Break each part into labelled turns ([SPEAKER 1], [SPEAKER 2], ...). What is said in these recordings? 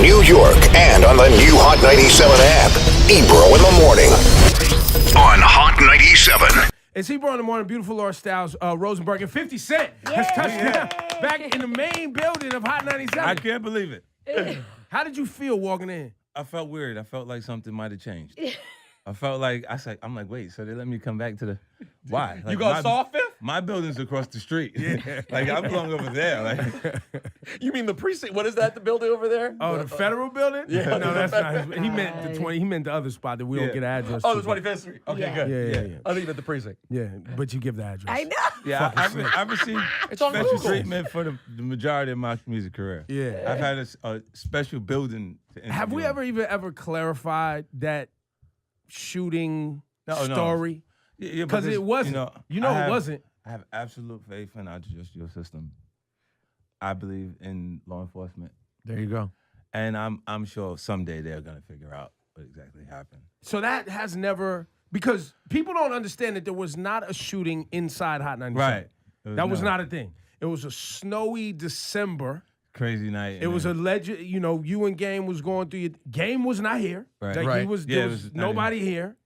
[SPEAKER 1] New York and on the new Hot 97 app. Ebro in the morning on Hot 97.
[SPEAKER 2] It's Ebro in the morning. Beautiful Laura Styles, Rosenberg, and 50 Cent has touched down back in the main building of Hot 97.
[SPEAKER 3] I can't believe it.
[SPEAKER 2] How did you feel walking in?
[SPEAKER 3] I felt weird. I felt like something might have changed. I felt like I'm like, wait, so they let me come back to the why? Like,
[SPEAKER 4] you got saw Fifth?
[SPEAKER 3] My building's across the street. Like I belong over there. Like
[SPEAKER 4] You mean the precinct? What is that? The building over there?
[SPEAKER 2] Oh, the federal building?
[SPEAKER 4] Yeah.
[SPEAKER 2] No, that's not. He meant the 20. He meant the other spot that we don't get address.
[SPEAKER 4] Oh,
[SPEAKER 2] to,
[SPEAKER 4] the 25th Street. Okay,
[SPEAKER 5] Yeah.
[SPEAKER 4] good.
[SPEAKER 2] Yeah.
[SPEAKER 4] I think you meant the precinct.
[SPEAKER 2] Yeah, but you give the address.
[SPEAKER 5] I know.
[SPEAKER 3] yeah, I received
[SPEAKER 4] It's on
[SPEAKER 3] special
[SPEAKER 4] Google.
[SPEAKER 3] treatment for the majority of my music career.
[SPEAKER 2] Yeah.
[SPEAKER 3] I've had a special building. To
[SPEAKER 2] Have we
[SPEAKER 3] interview.
[SPEAKER 2] ever clarified that shooting
[SPEAKER 3] No.
[SPEAKER 2] story?
[SPEAKER 3] Yeah,
[SPEAKER 2] Because
[SPEAKER 3] this-
[SPEAKER 2] it wasn't.
[SPEAKER 3] it
[SPEAKER 2] wasn't.
[SPEAKER 3] I have absolute faith in our judicial system. I believe in law enforcement,
[SPEAKER 4] There you go.
[SPEAKER 3] and I'm sure someday they're gonna figure out what exactly happened.
[SPEAKER 2] So that has never, because people don't understand that there was not a shooting inside Hot 97.
[SPEAKER 3] Right.
[SPEAKER 2] That was not a thing. It was a snowy December.
[SPEAKER 3] Crazy night.
[SPEAKER 2] It was a legend. You and Game was going through your. Game was not here.
[SPEAKER 3] Right.
[SPEAKER 2] Like, He
[SPEAKER 4] Right.
[SPEAKER 2] was,
[SPEAKER 3] Yeah,
[SPEAKER 2] there
[SPEAKER 3] it
[SPEAKER 2] was
[SPEAKER 3] was not
[SPEAKER 2] nobody here.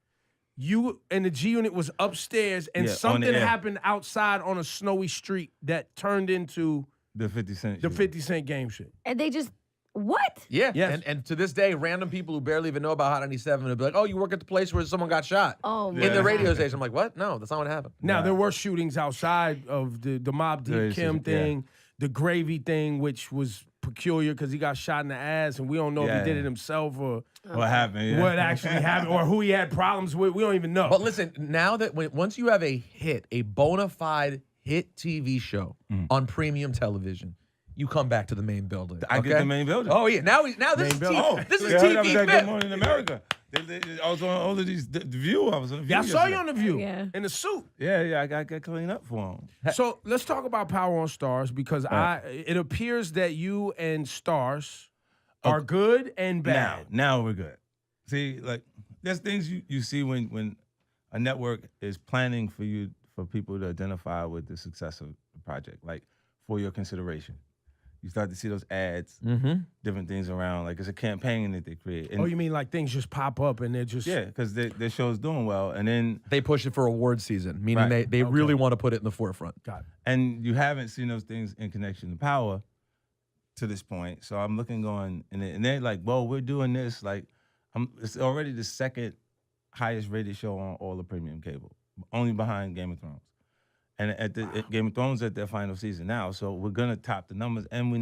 [SPEAKER 2] You and the G unit was upstairs, and
[SPEAKER 3] Yeah, on the
[SPEAKER 2] something
[SPEAKER 3] air.
[SPEAKER 2] happened outside on a snowy street that turned into
[SPEAKER 3] the 50 Cent.
[SPEAKER 2] the
[SPEAKER 3] shit.
[SPEAKER 2] 50 Cent game shit.
[SPEAKER 5] And they just, what?
[SPEAKER 4] Yeah.
[SPEAKER 2] Yes.
[SPEAKER 4] And to this day, random people who barely even know about Hot 97 will be like, oh, you work at the place where someone got shot.
[SPEAKER 5] Oh,
[SPEAKER 4] In
[SPEAKER 3] Yeah.
[SPEAKER 4] the radio station. I'm like, what? No, that's not what happened.
[SPEAKER 2] Now there were shootings outside of the Mob Deep
[SPEAKER 3] There
[SPEAKER 2] Kim
[SPEAKER 3] is, yeah.
[SPEAKER 2] thing, the Gravy thing, which was peculiar because he got shot in the ass, and we don't know if
[SPEAKER 3] Yeah.
[SPEAKER 2] he did it himself or
[SPEAKER 3] What happened? Yeah.
[SPEAKER 2] what actually happened or who he had problems with. We don't even know.
[SPEAKER 4] But listen, now that once you have a bona fide hit TV show on premium television, you come back to the main building.
[SPEAKER 3] I get
[SPEAKER 4] okay?
[SPEAKER 3] the main building.
[SPEAKER 4] Oh yeah, now this is
[SPEAKER 2] building.
[SPEAKER 4] TV. This is
[SPEAKER 3] Yeah, that was
[SPEAKER 4] TV
[SPEAKER 3] that Good
[SPEAKER 4] fit.
[SPEAKER 3] Morning America. I was on all of these. The View. I was on the View.
[SPEAKER 2] Yeah, I saw you
[SPEAKER 3] yesterday.
[SPEAKER 2] on The View
[SPEAKER 5] Yeah.
[SPEAKER 2] in the suit.
[SPEAKER 3] Yeah. I got cleaned up for him.
[SPEAKER 2] So let's talk about Power on Stars because it appears that you and Stars are good and bad.
[SPEAKER 3] Now we're good. See, like there's things you see when a network is planning for people to identify with the success of the project, like for your consideration. You start to see those ads, different things around. Like it's a campaign that they create. And
[SPEAKER 2] Oh, you mean like things just pop up and they're just
[SPEAKER 3] yeah, because their show's doing well, and then
[SPEAKER 4] They push it for award season, meaning
[SPEAKER 3] Right.
[SPEAKER 4] they really want to put it in the forefront.
[SPEAKER 2] got it.
[SPEAKER 3] and you haven't seen those things in connection to Power to this point. So I'm looking going, and they're like, well, we're doing this. Like, it's already the second highest rated show on all the premium cable, only behind Game of Thrones. And Game of Thrones at their final season now, so we're gonna top the numbers, and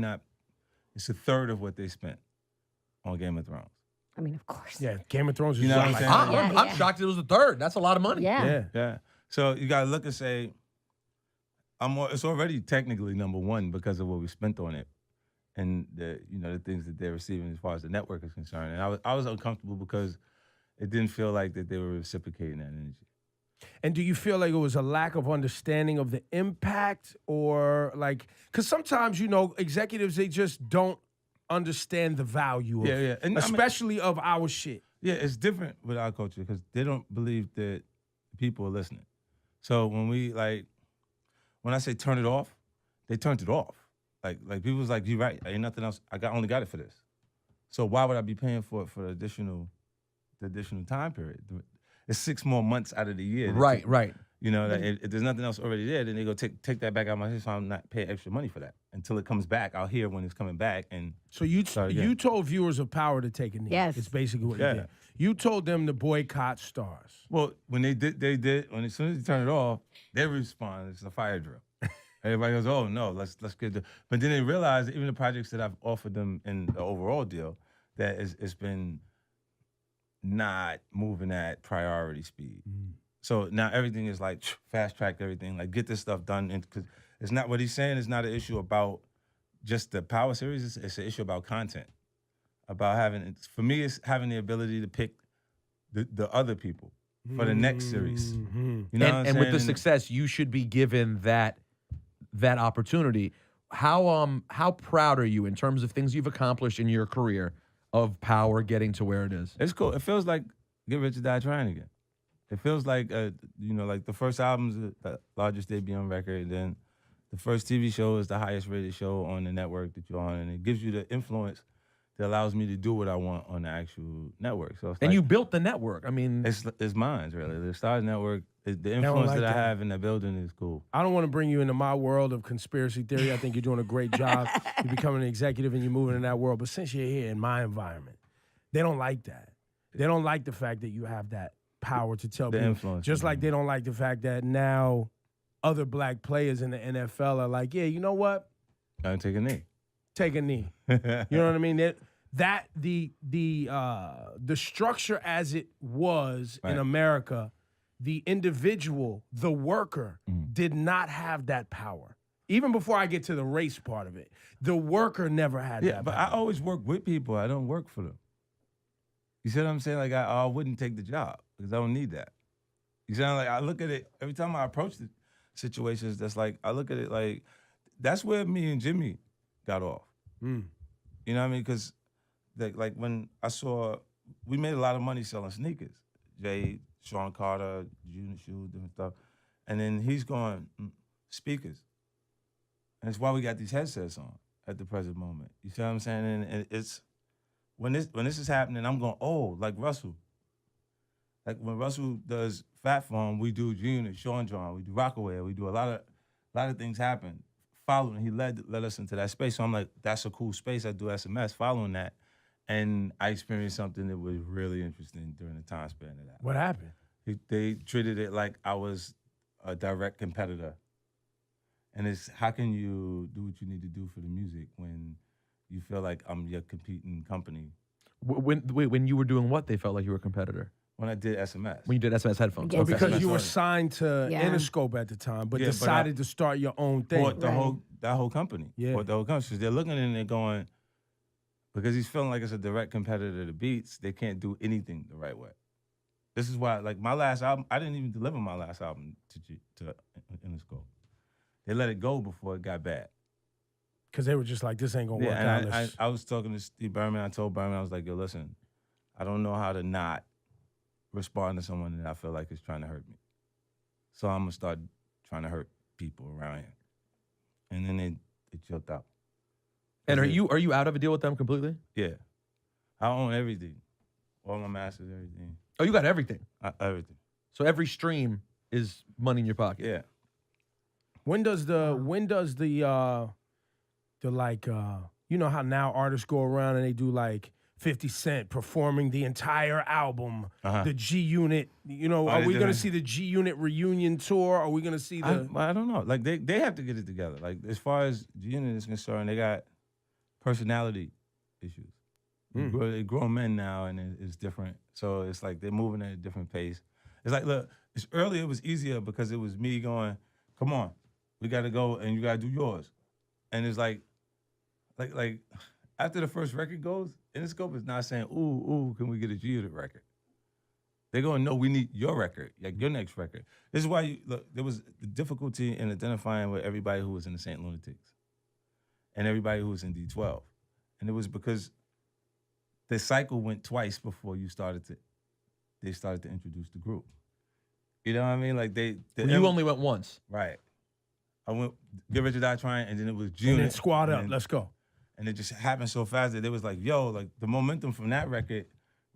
[SPEAKER 3] it's a third of what they spent on Game of Thrones.
[SPEAKER 5] I mean, of course.
[SPEAKER 2] Yeah, Game of Thrones is
[SPEAKER 3] You know
[SPEAKER 2] just
[SPEAKER 3] what I'm
[SPEAKER 2] like,
[SPEAKER 3] saying?
[SPEAKER 4] I'm
[SPEAKER 5] Yeah.
[SPEAKER 4] shocked it was a third. That's a lot of money.
[SPEAKER 5] Yeah.
[SPEAKER 2] yeah.
[SPEAKER 3] Yeah. So you gotta look and say, it's already technically number one because of what we spent on it, and the things that they're receiving as far as the network is concerned. And I was uncomfortable because it didn't feel like that they were reciprocating that energy.
[SPEAKER 2] And do you feel like it was a lack of understanding of the impact or like, because sometimes, executives, they just don't understand the value of,
[SPEAKER 3] Yeah. And I mean-
[SPEAKER 2] especially of our shit.
[SPEAKER 3] Yeah, it's different with our culture because they don't believe that people are listening. So when I say turn it off, they turned it off. Like people was like, you're right, ain't nothing else. Only got it for this. So why would I be paying for it for the additional time period? It's 6 more months out of the year.
[SPEAKER 4] Right.
[SPEAKER 3] Like, if there's nothing else already there, then they go take that back out of my head, so I'm not paying extra money for that. Until it comes back, I'll hear when it's coming back. And
[SPEAKER 2] So you
[SPEAKER 3] Start again.
[SPEAKER 2] you told viewers of Power to take a knee.
[SPEAKER 5] Yes.
[SPEAKER 2] It's basically what
[SPEAKER 3] Yeah.
[SPEAKER 2] you did. You told them to boycott Stars.
[SPEAKER 3] well, when they did, as soon as they turn it off, they respond. It's a fire drill. Everybody goes, oh no, let's get the. But then they realize that even the projects that I've offered them in the overall deal, that it's been not moving at priority speed. So now everything is like fast track everything, like get this stuff done. And because it's not what he's saying is not an issue about just the Power series. It's an issue about content, about for me, it's having the ability to pick the other people for the next series. You know what I'm
[SPEAKER 4] And with the
[SPEAKER 3] saying?
[SPEAKER 4] success, you should be given that opportunity. How proud are you in terms of things you've accomplished in your career of Power getting to where it is?
[SPEAKER 3] It's cool. It feels like Get Rich or Die Trying again. It feels like, like the first album's the largest debut on record, and then the first TV show is the highest rated show on the network that you're on, and it gives you the influence that allows me to do what I want on the actual network. So it's
[SPEAKER 4] And
[SPEAKER 3] like,
[SPEAKER 4] you built the network. I mean,
[SPEAKER 3] it's mine, really. The Stars Network, the
[SPEAKER 2] don't
[SPEAKER 3] influence
[SPEAKER 2] like
[SPEAKER 3] that I
[SPEAKER 2] that.
[SPEAKER 3] have in the building is cool.
[SPEAKER 2] I don't want to bring you into my world of conspiracy theory. I think you're doing a great job. You're becoming an executive and you're moving in that world. But since you're here in my environment, they don't like that. They don't like the fact that you have that power to tell
[SPEAKER 3] The
[SPEAKER 2] people.
[SPEAKER 3] influence.
[SPEAKER 2] Just like they don't like the fact that now other black players in the NFL are like, yeah, you know what?
[SPEAKER 3] I take a knee.
[SPEAKER 2] Take a knee. You know what I mean? The structure as it was in
[SPEAKER 3] Right.
[SPEAKER 2] America, the individual, the worker, did not have that power. Even before I get to the race part of it, the worker never had
[SPEAKER 3] Yeah,
[SPEAKER 2] that
[SPEAKER 3] but
[SPEAKER 2] power.
[SPEAKER 3] I always work with people. I don't work for them. You see what I'm saying? Like I wouldn't take the job because I don't need that. You see, like I look at it every time I approach the situations. That's like I look at it like that's where me and Jimmy got off. You know what I mean? Because like when I saw, we made a lot of money selling sneakers. Jay, Sean Carter, Unit Shoe, different stuff, and then he's going speakers, and it's why we got these headsets on at the present moment. You see what I'm saying? And it's when this is happening, I'm going, oh, like Russell. Like when Russell does Fat Farm, we do G-Unit, Sean John, we do Rockaway, we do a lot of things happen. Following, he led us into that space. So I'm like, that's a cool space. I do SMS following that. And I experienced something that was really interesting during the time span of that.
[SPEAKER 2] What happened?
[SPEAKER 3] They treated it like I was a direct competitor. And it's how can you do what you need to do for the music when you feel like I'm your competing company?
[SPEAKER 4] when you were doing what, they felt like you were a competitor.
[SPEAKER 3] When I did SMS.
[SPEAKER 4] When you did SMS headphones.
[SPEAKER 5] Yeah.
[SPEAKER 2] Well,
[SPEAKER 4] Okay.
[SPEAKER 2] because you were
[SPEAKER 3] Sorry.
[SPEAKER 2] signed to
[SPEAKER 5] Yeah.
[SPEAKER 2] Interscope at the time, but
[SPEAKER 3] Yeah, but
[SPEAKER 2] decided to start your own thing.
[SPEAKER 3] Bought the
[SPEAKER 5] Right.
[SPEAKER 3] that whole company.
[SPEAKER 2] Yeah.
[SPEAKER 3] Bought the whole company. 'Cause they're looking at it and they're going, because he's feeling like it's a direct competitor to Beats, they can't do anything the right way. This is why, like my last album, I didn't even deliver my last album to Interscope. They let it go before it got bad.
[SPEAKER 2] Because they were just like, this ain't going to work out.
[SPEAKER 3] And
[SPEAKER 2] Let's-
[SPEAKER 3] I was talking to Steve Berman. I told Berman, I was like, yo, listen, I don't know how to not respond to someone that I feel like is trying to hurt me. So I'm going to start trying to hurt people around here. And then it choked out.
[SPEAKER 4] And are you out of a deal with them completely?
[SPEAKER 3] Yeah. I own everything. All my masters, everything.
[SPEAKER 4] Oh, you got everything.
[SPEAKER 3] Everything.
[SPEAKER 4] So every stream is money in your pocket.
[SPEAKER 3] Yeah.
[SPEAKER 2] When does the like you know how now artists go around and they do like 50 Cent performing the entire album, the G Unit, you know, are
[SPEAKER 3] they
[SPEAKER 2] we
[SPEAKER 3] do
[SPEAKER 2] gonna
[SPEAKER 3] that.
[SPEAKER 2] see the G Unit reunion tour? Are we gonna see the
[SPEAKER 3] I don't know. Like they have to get it together. Like as far as G-Unit is concerned, they got personality issues. They're grown men now, and it's different. So it's like they're moving at a different pace. It's like, look, earlier it was easier because it was me going, come on, we got to go and you got to do yours. And it's like after the first record goes, Interscope is not saying, ooh, can we get a G-Unit record? They're going, no, we need your record, like your next record. This is why, look, there was difficulty in identifying with everybody who was in the St. Lunatics and everybody who was in D12. And it was because the cycle went twice before they started to introduce the group. You know what I mean? Like
[SPEAKER 4] You only went once.
[SPEAKER 3] right. I went Get Rich or Die Trying, and then it was
[SPEAKER 2] and
[SPEAKER 3] G-Unit.
[SPEAKER 2] then squad up?
[SPEAKER 3] and then-
[SPEAKER 2] Let's go.
[SPEAKER 3] And it just happened so fast that it was like, yo, like the momentum from that record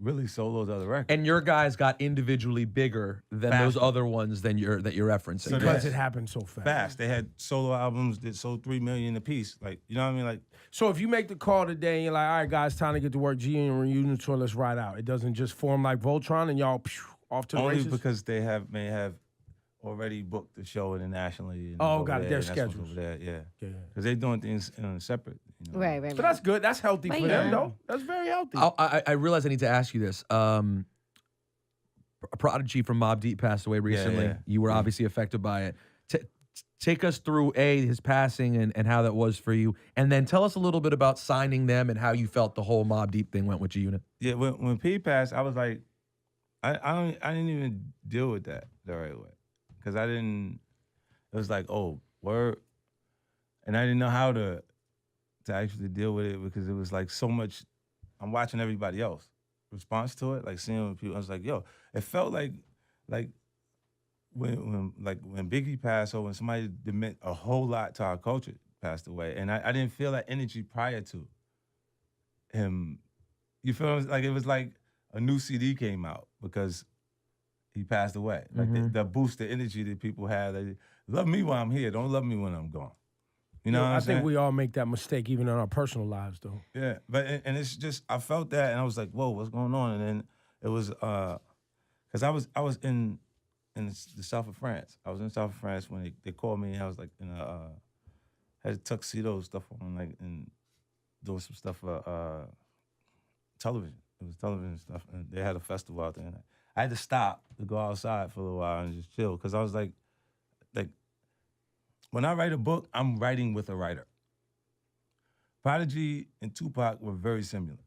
[SPEAKER 3] really sold those other records.
[SPEAKER 4] And your guys got individually bigger than those
[SPEAKER 3] Faster.
[SPEAKER 4] other ones that you're referencing.
[SPEAKER 3] So
[SPEAKER 2] Because
[SPEAKER 3] Yeah.
[SPEAKER 2] it happened so fast.
[SPEAKER 3] Fast. They had solo albums that sold 3 million a piece. Like, you know what I mean? Like,
[SPEAKER 2] So if you make the call today and you're like, all right, guys, time to get to work, G Unit reunion tour, let's ride out. It doesn't just form like Voltron and y'all off to the
[SPEAKER 3] only
[SPEAKER 2] races?
[SPEAKER 3] because they may have already booked the show internationally. And
[SPEAKER 2] Oh,
[SPEAKER 3] over
[SPEAKER 2] got it.
[SPEAKER 3] there,
[SPEAKER 2] Their
[SPEAKER 3] and that's what's
[SPEAKER 2] schedules.
[SPEAKER 3] over there, yeah.
[SPEAKER 2] Yeah.
[SPEAKER 3] Because they're doing things separate. You know?
[SPEAKER 5] Right.
[SPEAKER 2] So that's good. That's healthy
[SPEAKER 5] Well,
[SPEAKER 2] for them,
[SPEAKER 5] yeah.
[SPEAKER 2] though. That's very healthy.
[SPEAKER 4] I realize I need to ask you this. Prodigy from Mobb Deep passed away recently.
[SPEAKER 3] yeah.
[SPEAKER 4] You were obviously affected by it. Take us through his passing and how that was for you, and then tell us a little bit about signing them and how you felt the whole Mobb Deep thing went with G-Unit.
[SPEAKER 3] Yeah, when P passed, I was like, I didn't even deal with that the right way, because I didn't. It was like, oh, word, and I didn't know how to actually deal with it because it was like so much. I'm watching everybody else response to it, like seeing people. I was like, yo, it felt like when Biggie passed or when somebody that meant a whole lot to our culture passed away, and I didn't feel that energy prior to. him. You feel like it was like a new CD came out because he passed away. Like the boost, the energy that people had. Like, love me while I'm here. Don't love me when I'm gone. You know what I'm
[SPEAKER 2] I
[SPEAKER 3] saying?
[SPEAKER 2] think we all make that mistake, even in our personal lives, though.
[SPEAKER 3] Yeah, but and it's just I felt that and I was like, whoa, what's going on? And then it was because I was in the south of France. I was in the south of France when they called me. And I was like in a had a tuxedo stuff on, like, and doing some stuff for television. It was television stuff, and they had a festival out there. And I had to stop to go outside for a little while and just chill because I was like when I write a book, I'm writing with a writer. Prodigy and Tupac were very similar.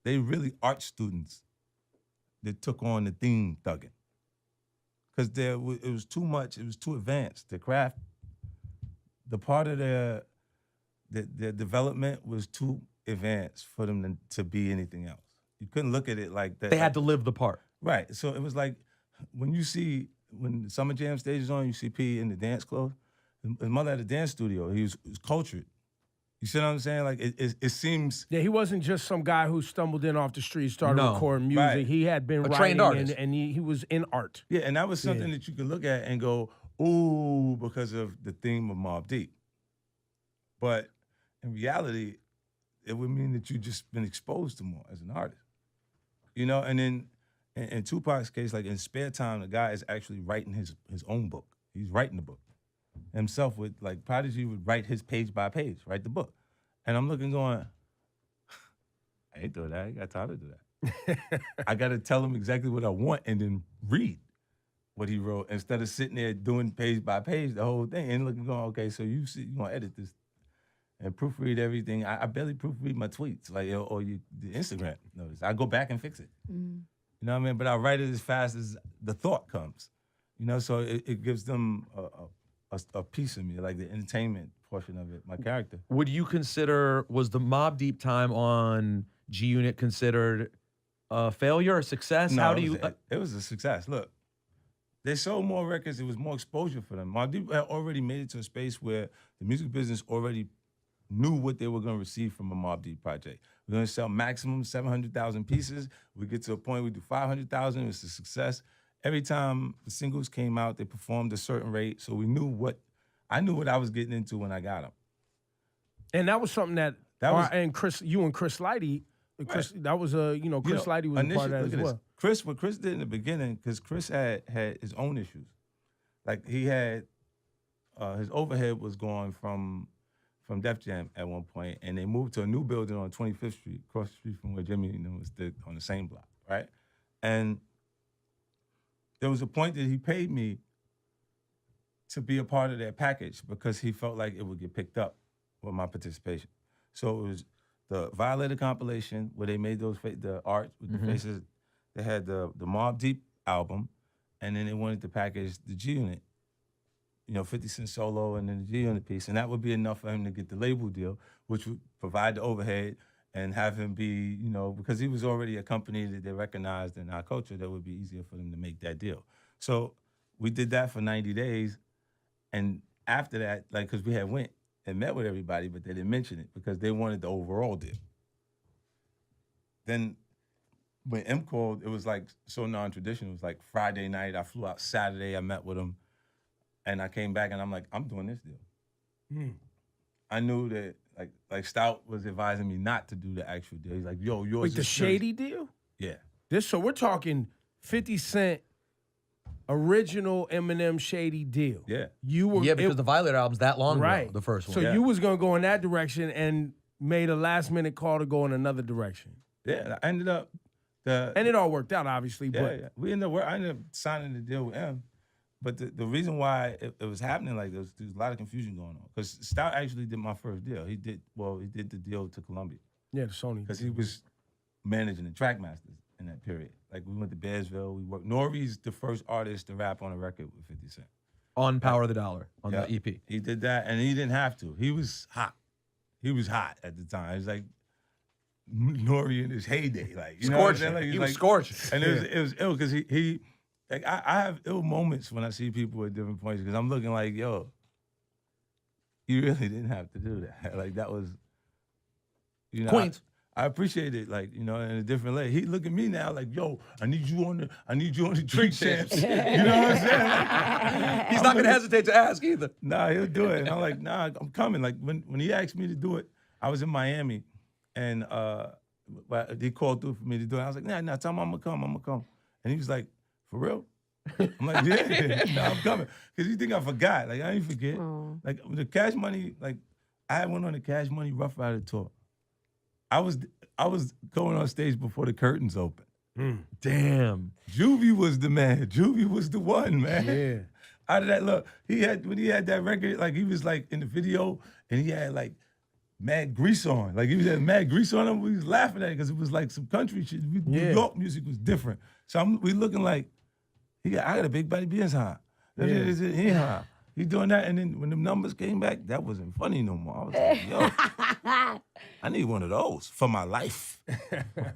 [SPEAKER 3] They really art students that took on the theme thugging. Because it was too much, it was too advanced. The craft, the part of their development was too advanced for them to be anything else. You couldn't look at it like that.
[SPEAKER 4] They had to live the part.
[SPEAKER 3] Right. So it was like when the Summer Jam stage is on, you see P in the dance clothes. His mother had a dance studio. He was cultured. You see what I'm saying? Like it seems.
[SPEAKER 2] Yeah, he wasn't just some guy who stumbled in off the street, started recording music.
[SPEAKER 3] Right.
[SPEAKER 2] He had been
[SPEAKER 4] trained
[SPEAKER 2] writing,
[SPEAKER 4] artist.
[SPEAKER 2] and he was in art.
[SPEAKER 3] Yeah, and that was something that you could look at and go, ooh, because of the theme of Mobb Deep. But in reality, it would mean that you just been exposed to more as an artist. You know, and then in Tupac's case, like in spare time, the guy is actually writing his own book. He's writing the book himself. With like Prodigy would write his page by page, write the book. And I'm looking going, I ain't doing that. I ain't got time to do that. I got to tell him exactly what I want and then read what he wrote instead of sitting there doing page by page the whole thing and looking going, okay, so you gonna edit this and proofread everything. I barely proofread my tweets, like or the Instagram notice. I go back and fix it. You know what I mean? But I write it as fast as the thought comes. You know, so it gives them a piece of me, like the entertainment portion of it, my character.
[SPEAKER 4] Would you consider, was the Mobb Deep time on G Unit considered a failure or success?
[SPEAKER 3] No,
[SPEAKER 4] How do you?
[SPEAKER 3] It was a success. Look, they sold more records. It was more exposure for them. Mobb Deep had already made it to a space where the music business already knew what they were going to receive from a Mobb Deep project. We're going to sell maximum 700,000 pieces. We get to a point we do 500,000. It's a success. Every time the singles came out, they performed a certain rate, so I knew what I was getting into when I got them.
[SPEAKER 2] And that was something that
[SPEAKER 3] was,
[SPEAKER 2] and Chris Lighty, that was Chris Lighty was a part of that as well.
[SPEAKER 3] What Chris did in the beginning, because Chris had his own issues. Like he had his overhead was going from Def Jam at one point, and they moved to a new building on 25th Street, across the street from where Jimmy was on the same block, right? And there was a point that he paid me to be a part of that package because he felt like it would get picked up with my participation. So it was the Violator compilation where they made the art with the faces. They had the Mobb Deep album, and then they wanted to package the G Unit, 50 Cent solo and then the G Unit piece, and that would be enough for him to get the label deal, which would provide the overhead and have him be, because he was already a company that they recognized in our culture, that would be easier for them to make that deal. So we did that for 90 days. And after that, like, because we had went and met with everybody, but they didn't mention it because they wanted the overall deal. Then when M called, it was like so non-traditional. It was like Friday night. I flew out Saturday. I met with him. And I came back and I'm like, I'm doing this deal. I knew that like Stout was advising me not to do the actual deal. He's like, yo, yours
[SPEAKER 2] Wait,
[SPEAKER 3] is
[SPEAKER 2] the Shady deal?
[SPEAKER 3] Yeah.
[SPEAKER 2] So we're talking 50 Cent original Eminem Shady deal.
[SPEAKER 3] Yeah.
[SPEAKER 4] Because the Violator album's that long ago, the first one.
[SPEAKER 2] So you was gonna go in that direction and made a last minute call to go in another direction.
[SPEAKER 3] Yeah, I ended up
[SPEAKER 2] and it all worked out, obviously.
[SPEAKER 3] Yeah,
[SPEAKER 2] but
[SPEAKER 3] I ended up signing the deal with him. But the reason why it was happening like this, there's a lot of confusion going on. Because Stout actually did my first deal. He did the deal to Columbia.
[SPEAKER 2] Yeah, the Sony.
[SPEAKER 3] Because he was managing the Trackmasters in that period. Like we went to Bearsville, we worked. Nori's the first artist to rap on a record with 50 Cent.
[SPEAKER 4] On Power of the Dollar, on the EP.
[SPEAKER 3] He did that, and he didn't have to. He was hot. He was hot at the time. It was like Nori in his heyday. Like, you know what I'm saying? Like,
[SPEAKER 4] he was scorching.
[SPEAKER 3] And it was ill because he like I have ill moments when I see people at different points because I'm looking like, yo, you really didn't have to do that. Like that was,
[SPEAKER 4] Queens.
[SPEAKER 3] I appreciate it, like, you know, in a different way. He look at me now like, yo, I need you on the Drink Champs. You know what I'm saying?
[SPEAKER 4] He's not gonna hesitate to ask either.
[SPEAKER 3] Nah, he'll do it. And I'm like, nah, I'm coming. Like when he asked me to do it, I was in Miami, and he called through for me to do it. I was like, nah, tell him I'm gonna come. And he was like, for real? I'm like, yeah, nah, I'm coming. Cause you think I forgot? Like I ain't forget.
[SPEAKER 5] Aw.
[SPEAKER 3] Like the Cash Money, like I went on the Cash Money Rough Rider tour. I was going on stage before the curtains opened.
[SPEAKER 4] Damn.
[SPEAKER 3] Juvie was the man. Juvie was the one, man.
[SPEAKER 2] Yeah.
[SPEAKER 3] Out of that, look, when he had that record, like he was like in the video and he had like mad grease on. Like he had mad grease on him. We was laughing at it because it was like some country shit. New York music was different. So we looking like, I got a big body beans high. He high. He doing that, and then when the numbers came back, that wasn't funny no more. I was like, yo, I need one of those for my life.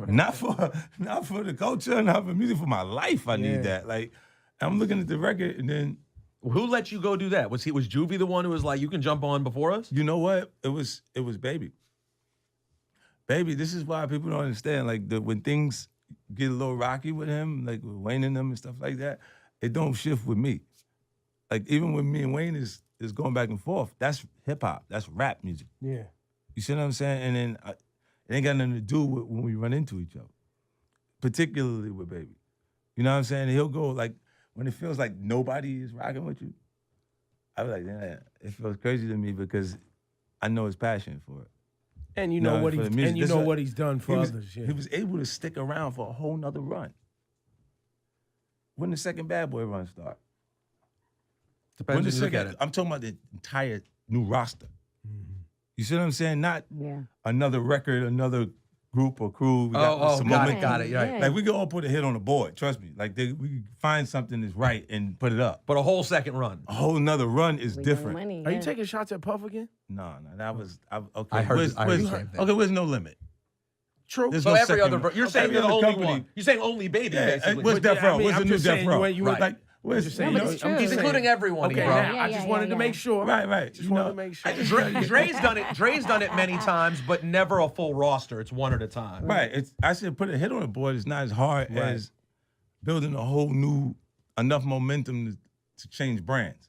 [SPEAKER 3] not for the culture, not for music, for my life. I need that. Like, I'm looking at the record, and then
[SPEAKER 4] Who let you go do that? Was Juvie the one who was like, you can jump on before us?
[SPEAKER 3] you know what? It was Baby. Baby, this is why people don't understand. Like when things get a little rocky with him, like with Wayne and them and stuff like that, it don't shift with me. Like even when me and Wayne is going back and forth, that's hip hop, that's rap music.
[SPEAKER 2] Yeah.
[SPEAKER 3] You see what I'm saying? And then it ain't got nothing to do with when we run into each other, particularly with Baby. You know what I'm saying? And he'll go like when it feels like nobody is rocking with you. I was like, yeah, it feels crazy to me because I know his passion for it.
[SPEAKER 2] And you know
[SPEAKER 3] No,
[SPEAKER 2] what
[SPEAKER 3] for
[SPEAKER 2] he's
[SPEAKER 3] the music.
[SPEAKER 2] and you
[SPEAKER 3] That's
[SPEAKER 2] know
[SPEAKER 3] what-
[SPEAKER 2] what he's done for others. Yeah.
[SPEAKER 3] He was able to stick around for a whole nother run. When the second Bad Boy run start?
[SPEAKER 4] Depends
[SPEAKER 3] When
[SPEAKER 4] on
[SPEAKER 3] the
[SPEAKER 4] you look at
[SPEAKER 3] second,
[SPEAKER 4] it.
[SPEAKER 3] I'm talking about the entire new roster. You see what I'm saying? Not
[SPEAKER 5] Yeah.
[SPEAKER 3] another record, another group or crew. We got some
[SPEAKER 4] got
[SPEAKER 3] momentum.
[SPEAKER 4] it. Right.
[SPEAKER 5] Yeah.
[SPEAKER 3] Like we can all put a hit on the board. Trust me. Like we can find something that's right and put it up.
[SPEAKER 4] But a whole second run.
[SPEAKER 3] A whole nother run is
[SPEAKER 5] We
[SPEAKER 3] different.
[SPEAKER 5] got money,
[SPEAKER 2] Are you
[SPEAKER 5] yeah.
[SPEAKER 2] taking shots at Puff again?
[SPEAKER 3] No, that was okay.
[SPEAKER 4] I heard
[SPEAKER 3] where's,
[SPEAKER 4] the- I heard
[SPEAKER 3] where's-
[SPEAKER 4] the same thing.
[SPEAKER 3] Okay, where's No Limit?
[SPEAKER 2] True.
[SPEAKER 3] There's
[SPEAKER 4] So
[SPEAKER 3] no
[SPEAKER 4] every
[SPEAKER 3] second-
[SPEAKER 4] other, you're saying
[SPEAKER 3] every
[SPEAKER 4] you're the
[SPEAKER 3] other
[SPEAKER 4] only
[SPEAKER 3] company-
[SPEAKER 4] one. You're saying only Baby,
[SPEAKER 3] Yeah,
[SPEAKER 4] basically.
[SPEAKER 3] where's Death Row?
[SPEAKER 2] I mean,
[SPEAKER 3] Where's
[SPEAKER 2] I'm
[SPEAKER 3] the new
[SPEAKER 2] just
[SPEAKER 3] Death
[SPEAKER 2] saying,
[SPEAKER 3] Row?
[SPEAKER 2] you
[SPEAKER 4] Right.
[SPEAKER 3] Like, where's
[SPEAKER 2] Just
[SPEAKER 3] you
[SPEAKER 2] saying,
[SPEAKER 5] No,
[SPEAKER 3] know,
[SPEAKER 5] but it's
[SPEAKER 3] I'm
[SPEAKER 5] true.
[SPEAKER 4] He's
[SPEAKER 3] just saying-
[SPEAKER 4] including everyone,
[SPEAKER 2] Okay,
[SPEAKER 4] bro.
[SPEAKER 2] now,
[SPEAKER 5] Yeah,
[SPEAKER 2] I just
[SPEAKER 5] yeah,
[SPEAKER 2] wanted to
[SPEAKER 5] yeah.
[SPEAKER 2] make sure.
[SPEAKER 3] Right.
[SPEAKER 2] Just
[SPEAKER 3] You
[SPEAKER 2] wanted
[SPEAKER 3] know,
[SPEAKER 2] to make sure.
[SPEAKER 4] Dre's done it many times, but never a full roster. It's one at a time.
[SPEAKER 3] Right. I said put a hit on the board is not as hard as building a whole new enough momentum to change brands.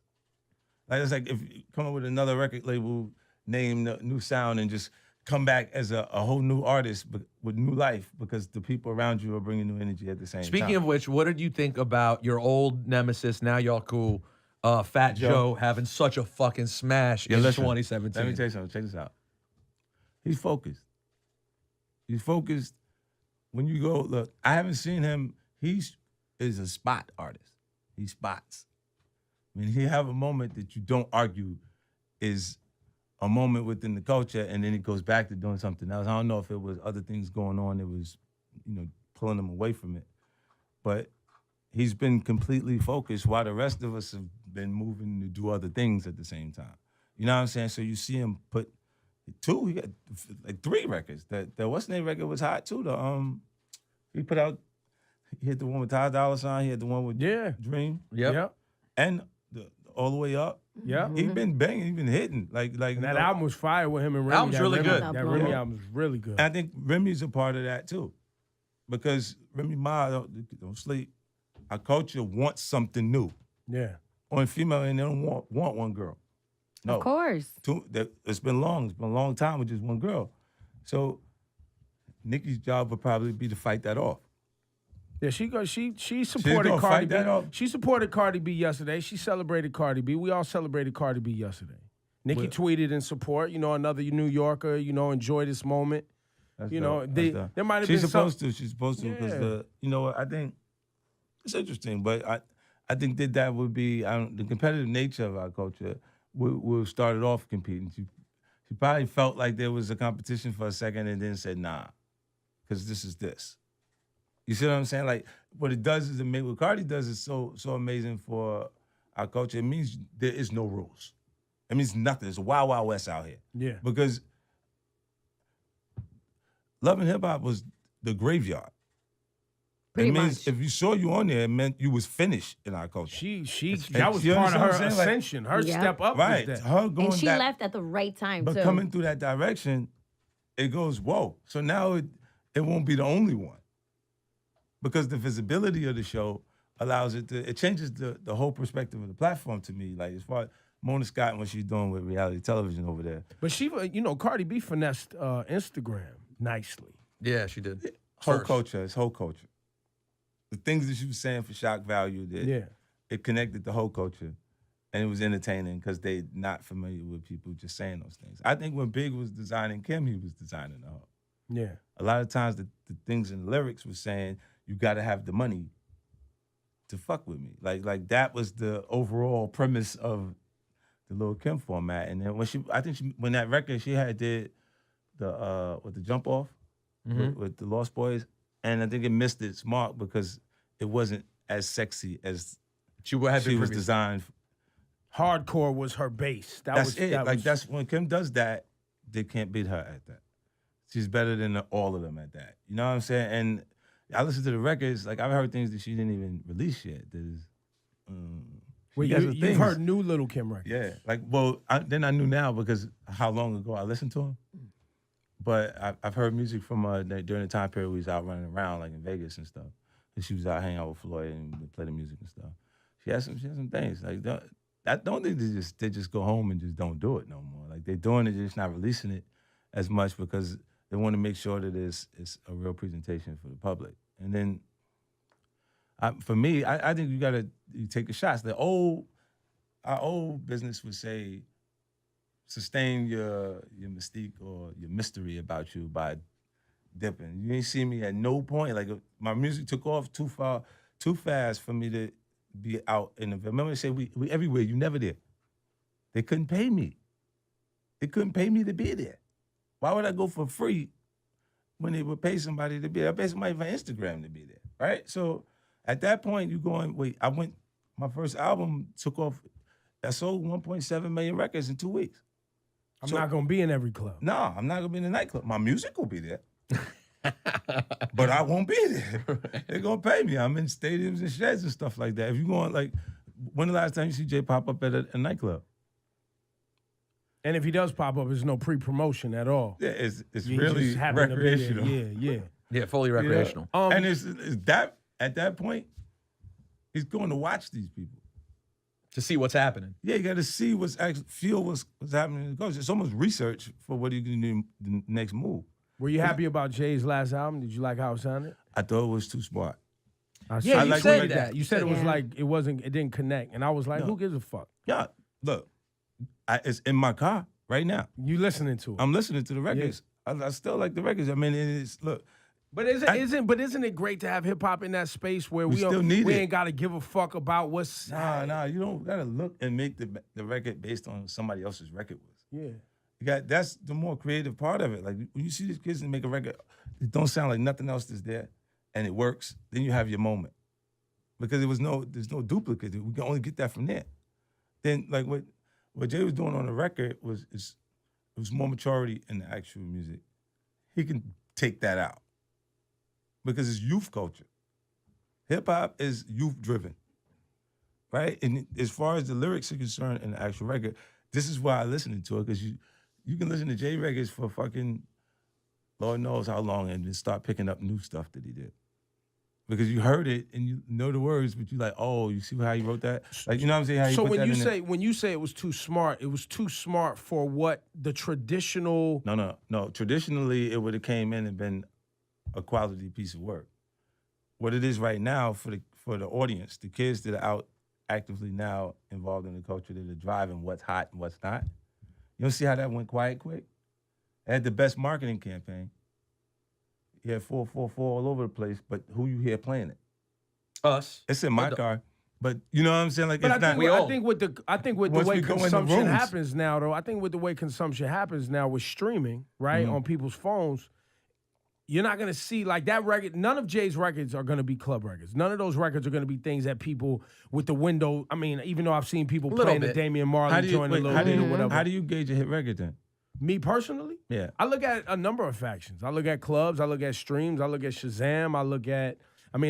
[SPEAKER 3] Like it's like if you come up with another record label, name the new sound, and just come back as a whole new artist but with new life because the people around you are bringing new energy at the same time.
[SPEAKER 4] Speaking of which, what did you think about your old nemesis, now y'all cool, Fat Joe having such a fucking smash in
[SPEAKER 3] listen,
[SPEAKER 4] 2017?
[SPEAKER 3] Let me tell you something. Check this out. He's focused. He's focused. When you go, look, I haven't seen him. He is a spot artist. He spots. When he have a moment that you don't argue is a moment within the culture, and then he goes back to doing something else. I don't know if it was other things going on that was, pulling him away from it. But he's been completely focused while the rest of us have been moving to do other things at the same time. You know what I'm saying? So you see him put he got like 3 records. That what's name record was hot too. He put out, he had the one with Ty Dolla $ign, he had the one with Dream.
[SPEAKER 2] Yep.
[SPEAKER 3] And All the Way Up.
[SPEAKER 2] Yeah.
[SPEAKER 3] He been banging, he been hitting. Like
[SPEAKER 2] And that album was fire with him and Remy.
[SPEAKER 4] Album's
[SPEAKER 2] That
[SPEAKER 4] really
[SPEAKER 2] Remy-
[SPEAKER 4] good.
[SPEAKER 2] That
[SPEAKER 5] Yeah.
[SPEAKER 2] Remy album was really good.
[SPEAKER 3] I think Remy's a part of that too. Because Remy Ma, don't sleep. Our culture wants something new.
[SPEAKER 2] Yeah.
[SPEAKER 3] On female, and they don't want one girl. No.
[SPEAKER 5] Of course.
[SPEAKER 3] It's been long. It's been a long time with just one girl. So Nicki's job would probably be to fight that off.
[SPEAKER 2] Yeah, she supported
[SPEAKER 3] gonna
[SPEAKER 2] Cardi
[SPEAKER 3] fight
[SPEAKER 2] B.
[SPEAKER 3] that off?
[SPEAKER 2] She supported Cardi B yesterday. She celebrated Cardi B. We all celebrated Cardi B yesterday. Nicki tweeted in support. Another New Yorker. Enjoy this moment.
[SPEAKER 3] That's
[SPEAKER 2] You
[SPEAKER 3] dope.
[SPEAKER 2] know,
[SPEAKER 3] That's
[SPEAKER 2] they-
[SPEAKER 3] dope.
[SPEAKER 2] there might have
[SPEAKER 3] She's
[SPEAKER 2] been
[SPEAKER 3] supposed to. She's supposed to because
[SPEAKER 2] Yeah.
[SPEAKER 3] you know what? I think it's interesting, but I think that would be the competitive nature of our culture. We'll start it off competing. She probably felt like there was a competition for a second and then said nah, because this is this. You see what I'm saying? Like what it does is what Cardi does is so amazing for our culture. It means there is no rules. It means nothing. It's a wild, wild west out here.
[SPEAKER 2] Yeah.
[SPEAKER 3] Because Love and Hip Hop was the graveyard.
[SPEAKER 5] Pretty
[SPEAKER 3] it means
[SPEAKER 5] much.
[SPEAKER 3] if you saw you on there, it meant you was finished in our culture.
[SPEAKER 2] That was
[SPEAKER 3] you
[SPEAKER 2] part of
[SPEAKER 3] understand
[SPEAKER 2] her
[SPEAKER 3] what I'm saying? Like-
[SPEAKER 2] ascension. Her
[SPEAKER 5] Yeah.
[SPEAKER 2] step up
[SPEAKER 3] Right.
[SPEAKER 2] was that.
[SPEAKER 3] Her going
[SPEAKER 5] And she
[SPEAKER 3] that,
[SPEAKER 5] left at the right time,
[SPEAKER 3] but
[SPEAKER 5] too.
[SPEAKER 3] coming through that direction, it goes, whoa. So now it won't be the only one. Because the visibility of the show allows it changes the whole perspective of the platform to me. Like as far as Mona Scott and what she's doing with reality television over there.
[SPEAKER 2] But she, Cardi B finessed Instagram nicely.
[SPEAKER 4] Yeah, she did.
[SPEAKER 3] Whole
[SPEAKER 4] First.
[SPEAKER 3] culture, it's whole culture. The things that she was saying for shock value, it connected the whole culture. And it was entertaining because they're not familiar with people just saying those things. I think when Big was designing Kim, he was designing her.
[SPEAKER 2] Yeah.
[SPEAKER 3] A lot of times the things in the lyrics was saying, you got to have the money to fuck with me. Like that was the overall premise of the Lil' Kim format. And then when that record, she had did the Jump Off with the Lost Boys. And I think it missed its mark because it wasn't as sexy as she was designed.
[SPEAKER 2] Hardcore was her base.
[SPEAKER 3] That's when Kim does that, they can't beat her at that. She's better than all of them at that. You know what I'm saying? And I listened to the records, like I've heard things that she didn't even release yet.
[SPEAKER 2] You've heard new Little Kim records.
[SPEAKER 3] Yeah, then I knew now because how long ago I listened to them. But I've heard music from during the time period we was out running around, like in Vegas and stuff. And she was out hanging out with Floyd and we play the music and stuff. She has some things. Like I don't think they just go home and just don't do it no more. Like they're doing it, just not releasing it as much because they want to make sure that it's a real presentation for the public. And then, for me, I think you take the shots. Our old business would say, sustain your mystique or your mystery about you by dipping. You ain't see me at no point. Like my music took off too fast for me to be out in the. Remember they say we everywhere. You never there. They couldn't pay me. They couldn't pay me to be there. Why would I go for free when they would pay somebody to be there? I pay somebody for Instagram to be there, right? So at that point, you going, my first album took off, I sold 1.7 million records in 2 weeks.
[SPEAKER 2] I'm not going to be in every club.
[SPEAKER 3] No, I'm not going to be in the nightclub. My music will be there. But I won't be there. They're going to pay me. I'm in stadiums and sheds and stuff like that. If you're going, when the last time you see Jay pop up at a nightclub?
[SPEAKER 2] And if he does pop up, there's no pre-promotion at all.
[SPEAKER 3] Yeah, it's really recreational.
[SPEAKER 2] Yeah,
[SPEAKER 4] fully recreational.
[SPEAKER 3] And it's that at that point, he's going to watch these people
[SPEAKER 4] to see what's happening.
[SPEAKER 3] Yeah, you got to see what's happening. It's almost research for what you can do the next move.
[SPEAKER 2] Were you happy about Jay's last album? Did you like how it sounded?
[SPEAKER 3] I thought it was too smart.
[SPEAKER 2] You said that. You said it was like it didn't connect, and I was like, who gives a fuck?
[SPEAKER 3] Yeah, look. It's in my car right now.
[SPEAKER 2] You listening to it?
[SPEAKER 3] I'm listening to the records. Yeah. I still like the records. I mean,
[SPEAKER 2] But isn't it great to have hip hop in that space where we ain't got to give a fuck about what's
[SPEAKER 3] Nah, you don't gotta look and make the record based on somebody else's record was.
[SPEAKER 2] Yeah.
[SPEAKER 3] That's the more creative part of it. Like when you see these kids and make a record, it don't sound like nothing else that's there, and it works. Then you have your moment because there's no duplicate. We can only get that from there. Then like what Jay was doing on the record was more maturity in the actual music. He can take that out because it's youth culture. Hip hop is youth driven, right? And as far as the lyrics are concerned in the actual record, this is why I listened to it because you can listen to Jay records for fucking Lord knows how long and then start picking up new stuff that he did. Because you heard it and you know the words, but you like, oh, you see how he wrote that? Like, you know what I'm saying? How he
[SPEAKER 2] so
[SPEAKER 3] put
[SPEAKER 2] when you say it was too smart for what the traditional.
[SPEAKER 3] No. Traditionally, it would have came in and been a quality piece of work. What it is right now for the audience, the kids that are out actively now involved in the culture that are driving what's hot and what's not. You don't see how that went quiet quick? It had the best marketing campaign. You had 444 all over the place, but who you hear playing it?
[SPEAKER 4] Us.
[SPEAKER 3] It's in my car. But you know what I'm saying? Like,
[SPEAKER 2] but
[SPEAKER 3] it's
[SPEAKER 2] I think with the way consumption happens now, though, I think with the way consumption happens now with streaming, right, on people's phones, you're not gonna see like that record. None of Jay's records are gonna be club records. None of those records are gonna be things that people with the window. I mean, even though I've seen people playing the Damian Marley joint a little bit or whatever.
[SPEAKER 3] How do you gauge a hit record then?
[SPEAKER 2] Me personally?
[SPEAKER 3] Yeah.
[SPEAKER 2] I look at a number of factions. I look at clubs, I look at streams, I look at Shazam,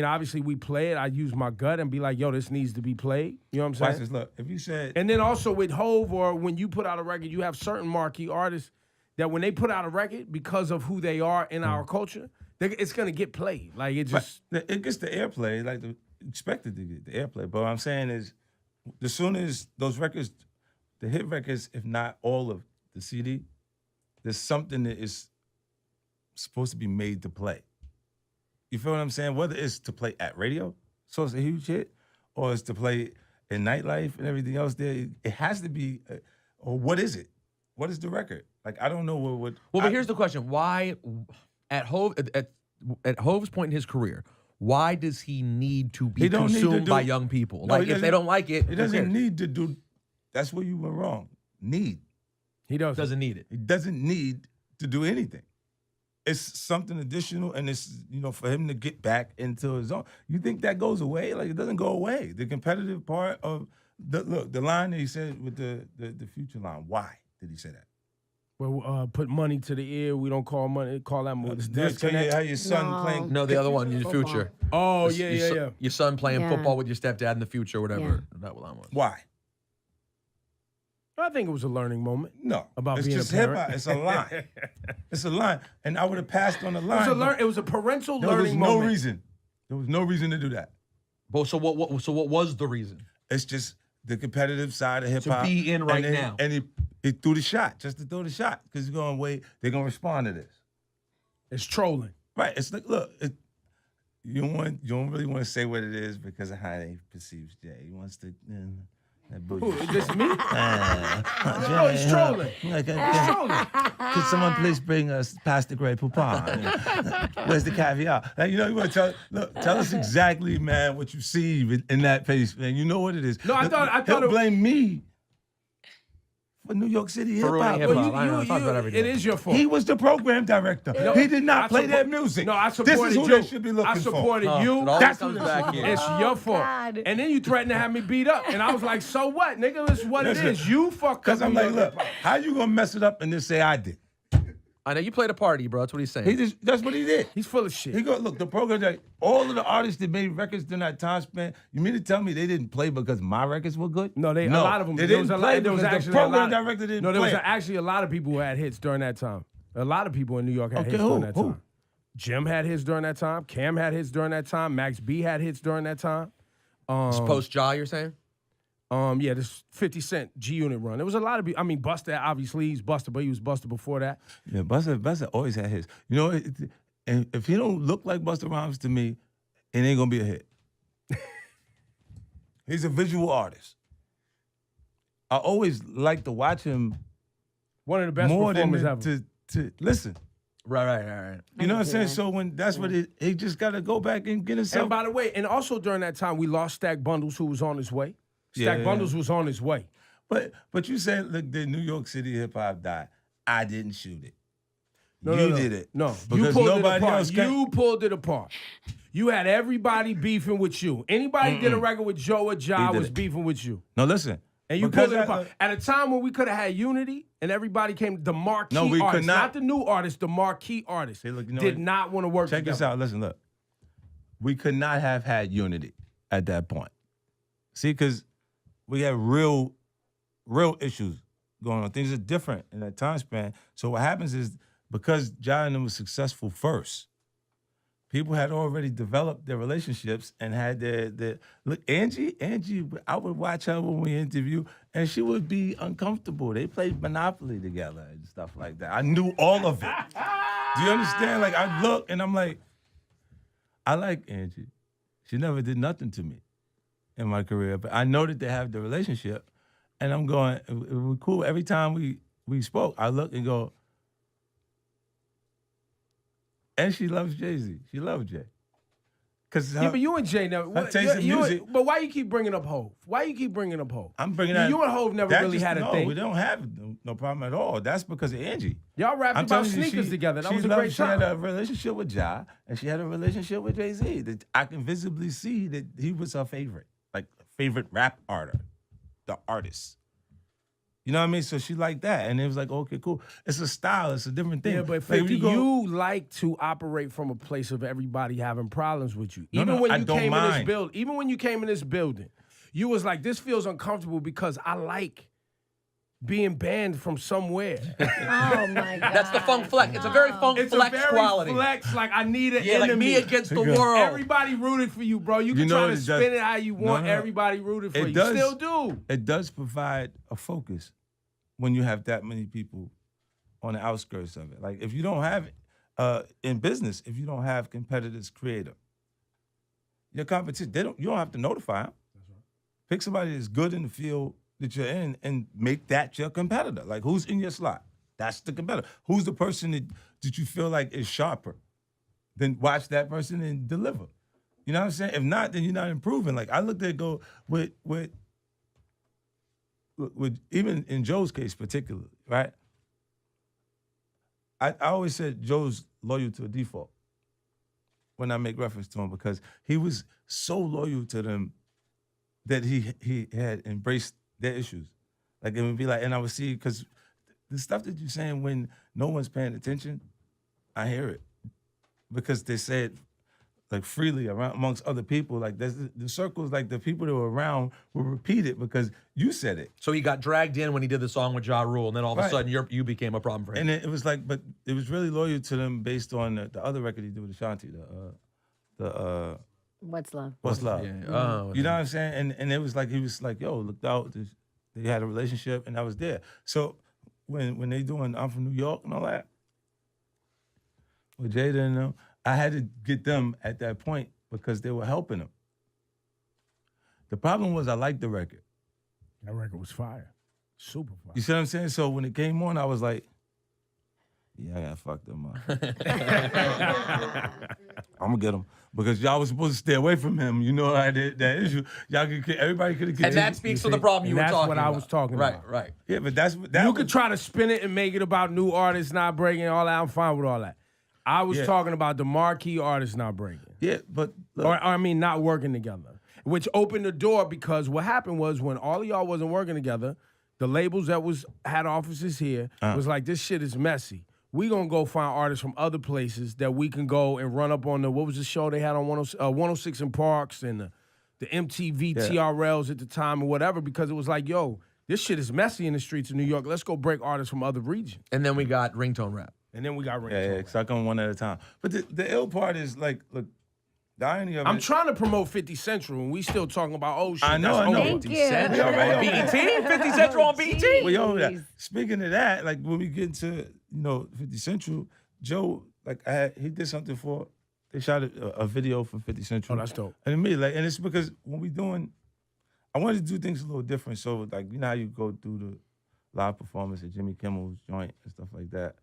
[SPEAKER 2] obviously we play it. I use my gut and be like, yo, this needs to be played. You know what I'm saying?
[SPEAKER 3] Watch this, look. If you said...
[SPEAKER 2] And then also with Hove or when you put out a record, you have certain marquee artists that when they put out a record, because of who they are in our culture, it's gonna get played. Like it just
[SPEAKER 3] It gets the airplay, like expected to get the airplay. But what I'm saying is, as soon as those records, the hit records, if not all of the CD, there's something that is supposed to be made to play. You feel what I'm saying? Whether it's to play at radio, so it's a huge hit, or it's to play in nightlife and everything else there, it has to be, or what is it? What is the record? Like, I don't know what
[SPEAKER 4] Well, but here's the question. Why, at Hove's point in his career, why does he need to be
[SPEAKER 3] He don't need to
[SPEAKER 4] consumed
[SPEAKER 3] do-
[SPEAKER 4] by young people?
[SPEAKER 3] No,
[SPEAKER 4] Like,
[SPEAKER 3] he
[SPEAKER 4] if they
[SPEAKER 3] doesn't-
[SPEAKER 4] don't like it,
[SPEAKER 3] He
[SPEAKER 4] who
[SPEAKER 3] doesn't
[SPEAKER 4] cares?
[SPEAKER 3] need to do, that's where you went wrong. Need.
[SPEAKER 2] he
[SPEAKER 4] Doesn't need it.
[SPEAKER 3] He doesn't need to do anything. It's something additional, and it's, for him to get back into his own. You think that goes away? Like, it doesn't go away. The competitive part of the line that he said with the future line. Why did he say that?
[SPEAKER 2] well, put money to the ear. We don't call that money.
[SPEAKER 3] That's how your son playing.
[SPEAKER 4] No, the other one, your future.
[SPEAKER 2] Oh
[SPEAKER 4] Your-
[SPEAKER 2] yeah,
[SPEAKER 4] your
[SPEAKER 2] yeah,
[SPEAKER 4] son-
[SPEAKER 2] yeah.
[SPEAKER 4] Your son playing
[SPEAKER 5] Yeah.
[SPEAKER 4] football with your stepdad in the future, whatever that line was.
[SPEAKER 3] Why?
[SPEAKER 2] I think it was a learning moment.
[SPEAKER 3] No.
[SPEAKER 2] About
[SPEAKER 3] it's
[SPEAKER 2] being a
[SPEAKER 3] just hip
[SPEAKER 2] parent.
[SPEAKER 3] hop. It's a line. It's a line, and I would have passed on the line.
[SPEAKER 2] It was a parental
[SPEAKER 3] There was
[SPEAKER 2] learning
[SPEAKER 3] no
[SPEAKER 2] moment.
[SPEAKER 3] reason. There was no reason to do that.
[SPEAKER 4] Well, so what was the reason?
[SPEAKER 3] It's just the competitive side of hip hop.
[SPEAKER 4] be in right
[SPEAKER 3] and
[SPEAKER 4] now.
[SPEAKER 3] And he threw the shot, just to throw the shot, because he's going to wait. They're going to respond to this.
[SPEAKER 2] It's trolling.
[SPEAKER 3] Right. It's like, look, you don't really want to say what it is because of how they perceives Jay. He wants to. That booty.
[SPEAKER 2] Who, is this me?
[SPEAKER 3] No,
[SPEAKER 2] No, it's trolling. It's trolling.
[SPEAKER 3] Could someone please bring us past the Grey Poupon? Where's the caviar? Like, you want to tell us exactly, man, what you see in that face, man. You know what it is.
[SPEAKER 2] No, I thought
[SPEAKER 3] He'll
[SPEAKER 2] it-
[SPEAKER 3] blame me for New York City hip
[SPEAKER 4] For ruining
[SPEAKER 3] hop.
[SPEAKER 4] hip-hop.
[SPEAKER 3] Well,
[SPEAKER 4] I know, I talk about everything.
[SPEAKER 2] It is your fault.
[SPEAKER 3] he was the program director.
[SPEAKER 2] No,
[SPEAKER 3] he did not
[SPEAKER 2] I
[SPEAKER 3] play
[SPEAKER 2] support-
[SPEAKER 3] their music.
[SPEAKER 2] No, I
[SPEAKER 3] This
[SPEAKER 2] supported
[SPEAKER 3] is who
[SPEAKER 2] you.
[SPEAKER 3] they should be looking
[SPEAKER 2] I supported
[SPEAKER 4] Oh,
[SPEAKER 2] you.
[SPEAKER 4] it always
[SPEAKER 3] That's
[SPEAKER 4] comes
[SPEAKER 3] what
[SPEAKER 4] back
[SPEAKER 3] it's
[SPEAKER 4] here.
[SPEAKER 2] It's your fault.
[SPEAKER 5] God.
[SPEAKER 2] And then you threatened to have me beat up. And I was like, so what? Nigga, it's what
[SPEAKER 3] Listen,
[SPEAKER 2] it is. You fucked up.
[SPEAKER 3] Because I'm
[SPEAKER 2] New
[SPEAKER 3] like,
[SPEAKER 2] York
[SPEAKER 3] look,
[SPEAKER 2] hip-hop.
[SPEAKER 3] how you gonna mess it up and then say I did?
[SPEAKER 4] I know you played a party, bro. That's what he's saying.
[SPEAKER 3] That's what he did.
[SPEAKER 2] He's full of shit.
[SPEAKER 3] He go, look, the program that all of the artists that made records during that time span, you mean to tell me they didn't play because my records were good?
[SPEAKER 2] No, a lot of them.
[SPEAKER 3] They
[SPEAKER 2] There was
[SPEAKER 3] didn't
[SPEAKER 2] a lot.
[SPEAKER 3] play
[SPEAKER 2] There was
[SPEAKER 3] because
[SPEAKER 2] actually
[SPEAKER 3] the program
[SPEAKER 2] a lot.
[SPEAKER 3] director didn't
[SPEAKER 2] No, there was
[SPEAKER 3] play.
[SPEAKER 2] actually a lot of people who had hits during that time. A lot of people in New York had
[SPEAKER 3] Okay,
[SPEAKER 2] hits
[SPEAKER 3] who?
[SPEAKER 2] during that
[SPEAKER 3] Who?
[SPEAKER 2] time. Jim had hits during that time. Cam had hits during that time. Max B had hits during that time.
[SPEAKER 4] Post Jaw, you're saying?
[SPEAKER 2] Yeah, this 50 Cent G Unit run. There was a lot of people. I mean, Busta, obviously, he's Busta, but he was Busta before that.
[SPEAKER 3] Yeah, Busta always had hits. And if he don't look like Busta Rhymes to me, it ain't gonna be a hit. He's a visual artist. I always like to watch him
[SPEAKER 2] One of the best
[SPEAKER 3] more than
[SPEAKER 2] performers ever.
[SPEAKER 3] to listen.
[SPEAKER 4] Right.
[SPEAKER 3] You know what I'm saying? So when that's what he just got to go back and get himself.
[SPEAKER 2] And by the way, and also during that time, we lost Stack Bundles, who was on his way. Stack
[SPEAKER 3] Yeah.
[SPEAKER 2] Bundles was on his way.
[SPEAKER 3] But you said, look, the New York City hip hop died. I didn't shoot it.
[SPEAKER 2] No,
[SPEAKER 3] you
[SPEAKER 2] no, no.
[SPEAKER 3] did it.
[SPEAKER 2] No, you
[SPEAKER 3] Because
[SPEAKER 2] pulled
[SPEAKER 3] nobody
[SPEAKER 2] it apart.
[SPEAKER 3] else can.
[SPEAKER 2] You pulled it apart. You had everybody beefing with you. Anybody did a record with Joe or Ja
[SPEAKER 3] He did
[SPEAKER 2] was
[SPEAKER 3] it.
[SPEAKER 2] beefing with you.
[SPEAKER 3] No, listen.
[SPEAKER 2] And you
[SPEAKER 3] Because
[SPEAKER 2] pulled it
[SPEAKER 3] I-
[SPEAKER 2] apart. At a time when we could have had unity and everybody came, the marquee
[SPEAKER 3] No, we could
[SPEAKER 2] artists,
[SPEAKER 3] not.
[SPEAKER 2] the new artists, the marquee artists,
[SPEAKER 3] Hey, look, you know
[SPEAKER 2] did
[SPEAKER 3] what?
[SPEAKER 2] not want to work
[SPEAKER 3] Check
[SPEAKER 2] together.
[SPEAKER 3] this out. Listen, look. We could not have had unity at that point. See, because we had real issues going on. Things are different in that time span. So what happens is because Ja and them was successful first, people had already developed their relationships and had their look. Angie, I would watch her when we interview, and she would be uncomfortable. They played Monopoly together and stuff like that. I knew all of it. Do you understand? Like I look and I'm like, I like Angie. She never did nothing to me in my career, but I know that they have the relationship, and I'm going, it was cool. Every time we spoke, I look and go, and she loves Jay-Z. She loves Jay. Cause
[SPEAKER 2] Yeah, but you and Jay never.
[SPEAKER 3] her taste in music.
[SPEAKER 2] But why you keep bringing up Hov? Why you keep bringing up Hov?
[SPEAKER 3] I'm bringing
[SPEAKER 2] you,
[SPEAKER 3] that.
[SPEAKER 2] You and Hov never
[SPEAKER 3] that
[SPEAKER 2] really
[SPEAKER 3] just-
[SPEAKER 2] had a
[SPEAKER 3] no,
[SPEAKER 2] thing.
[SPEAKER 3] we don't have no problem at all. That's because of Angie.
[SPEAKER 2] Y'all rapped
[SPEAKER 3] I'm
[SPEAKER 2] about
[SPEAKER 3] telling you,
[SPEAKER 2] sneakers together. That was a
[SPEAKER 3] loved-
[SPEAKER 2] great
[SPEAKER 3] She had
[SPEAKER 2] time.
[SPEAKER 3] a relationship with Ja, and she had a relationship with Jay-Z. That I can visibly see that he was her favorite, like favorite rap artist, the artist. You know what I mean? So she liked that, and it was like, okay, cool. It's a style. It's a different thing.
[SPEAKER 2] Yeah, but
[SPEAKER 3] Like,
[SPEAKER 2] 50,
[SPEAKER 3] go-
[SPEAKER 2] you like to operate from a place of everybody having problems with you.
[SPEAKER 3] No,
[SPEAKER 2] Even
[SPEAKER 3] no,
[SPEAKER 2] when
[SPEAKER 3] I
[SPEAKER 2] you
[SPEAKER 3] don't
[SPEAKER 2] came in this
[SPEAKER 3] mind.
[SPEAKER 2] building, even when you came in this building, you was like, this feels uncomfortable because I like being banned from somewhere.
[SPEAKER 5] Oh my God.
[SPEAKER 4] That's the funk flex. It's a very funk
[SPEAKER 2] It's
[SPEAKER 4] flex
[SPEAKER 2] a very
[SPEAKER 4] quality.
[SPEAKER 2] flex. Like I need an
[SPEAKER 4] Yeah,
[SPEAKER 2] enemy.
[SPEAKER 4] like me against the world.
[SPEAKER 2] Everybody rooted for you, bro. You can
[SPEAKER 3] know
[SPEAKER 2] try
[SPEAKER 3] what
[SPEAKER 2] to
[SPEAKER 3] it does?
[SPEAKER 2] spin it how you want.
[SPEAKER 3] No.
[SPEAKER 2] Everybody rooted for
[SPEAKER 3] It
[SPEAKER 2] you.
[SPEAKER 3] does.
[SPEAKER 2] Still do.
[SPEAKER 3] It does provide a focus when you have that many people on the outskirts of it. Like if you don't have in business, if you don't have competitors creator, your competition, you don't have to notify them. That's right. Pick somebody that's good in the field that you're in and make that your competitor. Like who's in your slot? That's the competitor. Who's the person that you feel like is sharper? Then watch that person and deliver. You know what I'm saying? If not, then you're not improving. Like I looked at it go with even in Joe's case particularly, right? I always said Joe's loyal to a default when I make reference to him because he was so loyal to them that he had embraced their issues. Like it would be like, and I would see, because the stuff that you're saying when no one's paying attention, I hear it. Because they say it like freely around amongst other people. Like there's the circles, like the people that were around will repeat it because you said it.
[SPEAKER 4] So he got dragged in when he did the song with Ja Rule, and then all of a
[SPEAKER 3] Right.
[SPEAKER 4] sudden you became a problem for him.
[SPEAKER 3] And it was like, but it was really loyal to them based on the other record he did with Ashanti,
[SPEAKER 5] What's love?
[SPEAKER 3] What's Love.
[SPEAKER 4] Yeah. Oh,
[SPEAKER 3] You know what I'm saying? And it was like, he was like, yo, looked out. They had a relationship and I was there. So when they doing I'm from New York and all that, with Jada and them, I had to get them at that point because they were helping them. The problem was I liked the record.
[SPEAKER 2] That record was fire. Super fire.
[SPEAKER 3] You see what I'm saying? So when it came on, I was like, yeah, I got fucked them up. I'm gonna get him because y'all was supposed to stay away from him. You know, I did that issue. Everybody could have.
[SPEAKER 4] And that speaks to the problem you were
[SPEAKER 2] that's
[SPEAKER 4] talking
[SPEAKER 2] what
[SPEAKER 4] about.
[SPEAKER 2] I was talking
[SPEAKER 4] right,
[SPEAKER 2] about.
[SPEAKER 4] Right,
[SPEAKER 3] Yeah, but that
[SPEAKER 2] You could try to spin it and make it about new artists not breaking, all that. I'm fine with all that. I was talking about the marquee artists not breaking.
[SPEAKER 3] Yeah, but look,
[SPEAKER 2] Or I mean, not working together. Which opened the door because what happened was when all of y'all wasn't working together, the labels that had offices here was like, this shit is messy. We gonna go find artists from other places that we can go and run up on what was the show they had on 106 in Parks and the MTV TRLs at the time or whatever, because it was like, yo, this shit is messy in the streets of New York. Let's go break artists from other regions.
[SPEAKER 4] And then we got ringtone rap.
[SPEAKER 2] And then we got ringtone.
[SPEAKER 3] yeah, because I come one at a time. But the ill part is like, look, the irony of
[SPEAKER 2] I'm
[SPEAKER 3] it.
[SPEAKER 2] trying to promote 50 Central, and we still talking about, oh, shit,
[SPEAKER 3] I know,
[SPEAKER 2] that's
[SPEAKER 3] I know.
[SPEAKER 2] over.
[SPEAKER 5] Thank you.
[SPEAKER 4] Central
[SPEAKER 3] Yeah, right.
[SPEAKER 4] on BET? 50 Central on BET?
[SPEAKER 5] Jeez.
[SPEAKER 3] Well, yo, speaking of that, like when we get into 50 Central, Joe, like he did something they shot a video for 50 Central.
[SPEAKER 2] Oh, that's dope.
[SPEAKER 3] And me, like, and it's because when we doing, I wanted to do things a little different. So like, you know how you go through the live performance at Jimmy Kimmel's joint and stuff like that.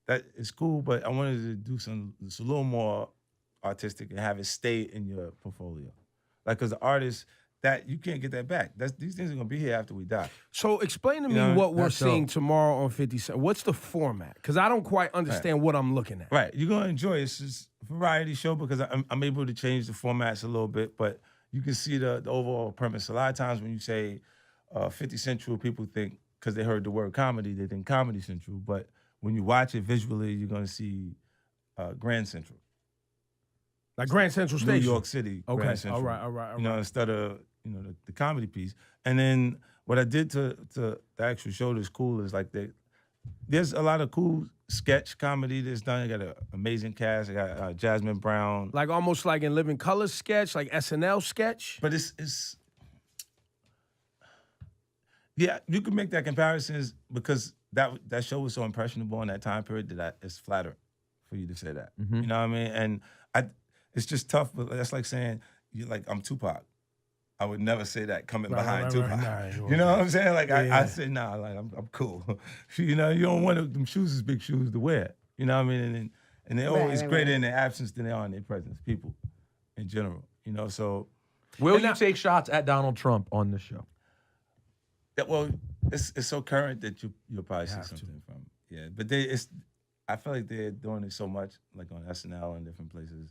[SPEAKER 3] That is cool, but I wanted to do something that's a little more artistic and have it stay in your portfolio. Like, as an artist, that you can't get that back. These things are gonna be here after we die.
[SPEAKER 2] So explain to me
[SPEAKER 3] You know,
[SPEAKER 2] what we're
[SPEAKER 4] that's
[SPEAKER 2] seeing
[SPEAKER 4] dope.
[SPEAKER 2] tomorrow on 50 Cent. What's the format? Because I don't quite understand what I'm looking at.
[SPEAKER 3] Right, you're gonna enjoy it. It's just a variety show because I'm able to change the formats a little bit, but you can see the overall premise. A lot of times when you say 50 Central, people think, because they heard the word comedy, they think Comedy Central, but when you watch it visually, you're gonna see Grand Central.
[SPEAKER 2] Like Grand Central Station.
[SPEAKER 3] New York City,
[SPEAKER 2] Okay,
[SPEAKER 3] Grand Central.
[SPEAKER 2] all right.
[SPEAKER 3] You know, instead of the comedy piece. And then what I did to the actual show that's cool is like there's a lot of cool sketch comedy that's done. I got an amazing cast. I got Jasmine Brown.
[SPEAKER 2] Like almost like in Living Color sketch, like SNL sketch.
[SPEAKER 3] But it's yeah, you can make that comparison because that show was so impressionable in that time period that it's flattering for you to say that. You know what I mean? And it's just tough, but that's like saying I'm Tupac. I would never say that coming behind Tupac.
[SPEAKER 2] Nah,
[SPEAKER 3] you know what I'm saying? Like
[SPEAKER 2] Yeah.
[SPEAKER 3] I say, nah, like I'm cool. You know, you don't want them shoes as big shoes to wear. You know what I mean? And they're always greater in their absence than they are in their presence. People, in general. You know, so.
[SPEAKER 4] Will you take shots at Donald Trump on this show?
[SPEAKER 3] Yeah, well, it's so current that you'll probably see something from. Yeah, but I feel like they're doing it so much, like on SNL and different places.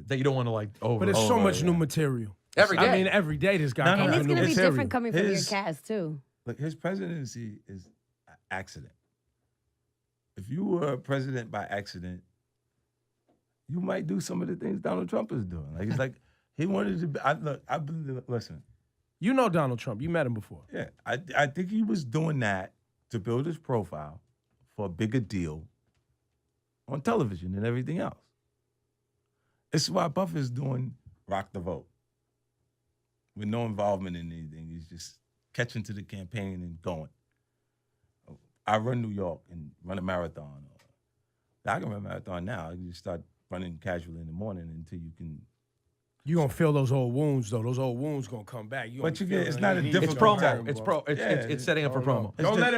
[SPEAKER 4] That you don't want to like over.
[SPEAKER 2] But it's so
[SPEAKER 3] Oh,
[SPEAKER 2] much
[SPEAKER 3] yeah.
[SPEAKER 2] new material.
[SPEAKER 4] Every day.
[SPEAKER 2] I mean, every day this guy
[SPEAKER 3] No,
[SPEAKER 2] comes
[SPEAKER 5] And
[SPEAKER 3] no,
[SPEAKER 5] it's
[SPEAKER 2] with new
[SPEAKER 5] going to be
[SPEAKER 2] material.
[SPEAKER 5] different coming from your
[SPEAKER 3] His-
[SPEAKER 5] cast, too.
[SPEAKER 3] Look, his presidency is an accident. If you were president by accident, you might do some of the things Donald Trump is doing. Like it's like he wanted to be. Listen.
[SPEAKER 2] You know Donald Trump. You met him before.
[SPEAKER 3] Yeah, I think he was doing that to build his profile for a bigger deal on television and everything else. This is why Buff is doing Rock the Vote with no involvement in anything. He's just catching to the campaign and going. I run New York and run a marathon. I can run a marathon now. You just start running casually in the morning until you can.
[SPEAKER 2] You're going to feel those old wounds, though. Those old wounds going to come back.
[SPEAKER 3] But you get, it's not a difficult
[SPEAKER 4] It's promo.
[SPEAKER 3] time.
[SPEAKER 4] It's setting up for promo.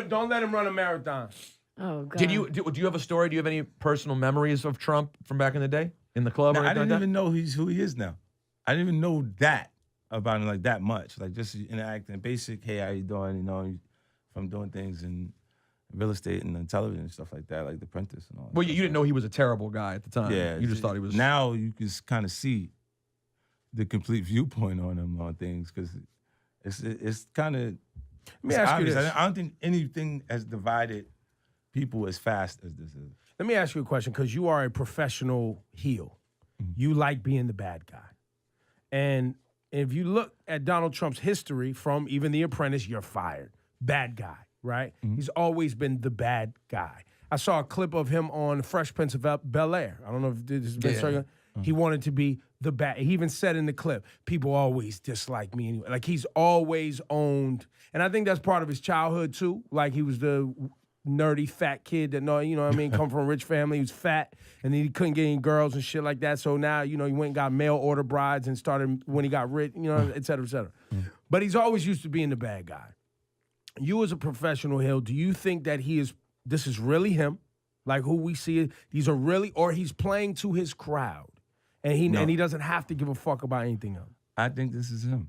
[SPEAKER 2] Don't let him run a marathon.
[SPEAKER 5] Oh, God.
[SPEAKER 4] Do you have a story? Do you have any personal memories of Trump from back in the day in the club?
[SPEAKER 3] Now,
[SPEAKER 4] or
[SPEAKER 3] I
[SPEAKER 4] anything
[SPEAKER 3] didn't
[SPEAKER 4] like
[SPEAKER 3] even know he's who he is now. I didn't even know that about him like that much. Like just interacting, basic, hey, how you doing? You know, from doing things in real estate and then television and stuff like that, like The Apprentice and all that.
[SPEAKER 4] Well, you didn't know he was a terrible guy at the time.
[SPEAKER 3] Yeah.
[SPEAKER 4] You just thought he was.
[SPEAKER 3] Now you can kind of see the complete viewpoint on him on things because it's kind of.
[SPEAKER 2] Let me ask you this.
[SPEAKER 3] I don't think anything has divided people as fast as this is.
[SPEAKER 2] Let me ask you a question, because you are a professional heel. You like being the bad guy. And if you look at Donald Trump's history from even The Apprentice, you're fired. Bad guy, right? He's always been the bad guy. I saw a clip of him on Fresh Prince of Bel-Air. I don't know if this has been circulated. He wanted to be the bad. He even said in the clip, people always dislike me anyway. Like he's always owned. And I think that's part of his childhood too. Like he was the nerdy fat kid that come from a rich family. He was fat and then he couldn't get any girls and shit like that. So now, he went and got mail order brides and started when he got rich, et cetera, et cetera. But he's always used to being the bad guy. You as a professional heel, do you think that this is really him? Like who we see, these are really, or he's playing to his crowd and he doesn't have to give a fuck about anything else?
[SPEAKER 3] I think this is him.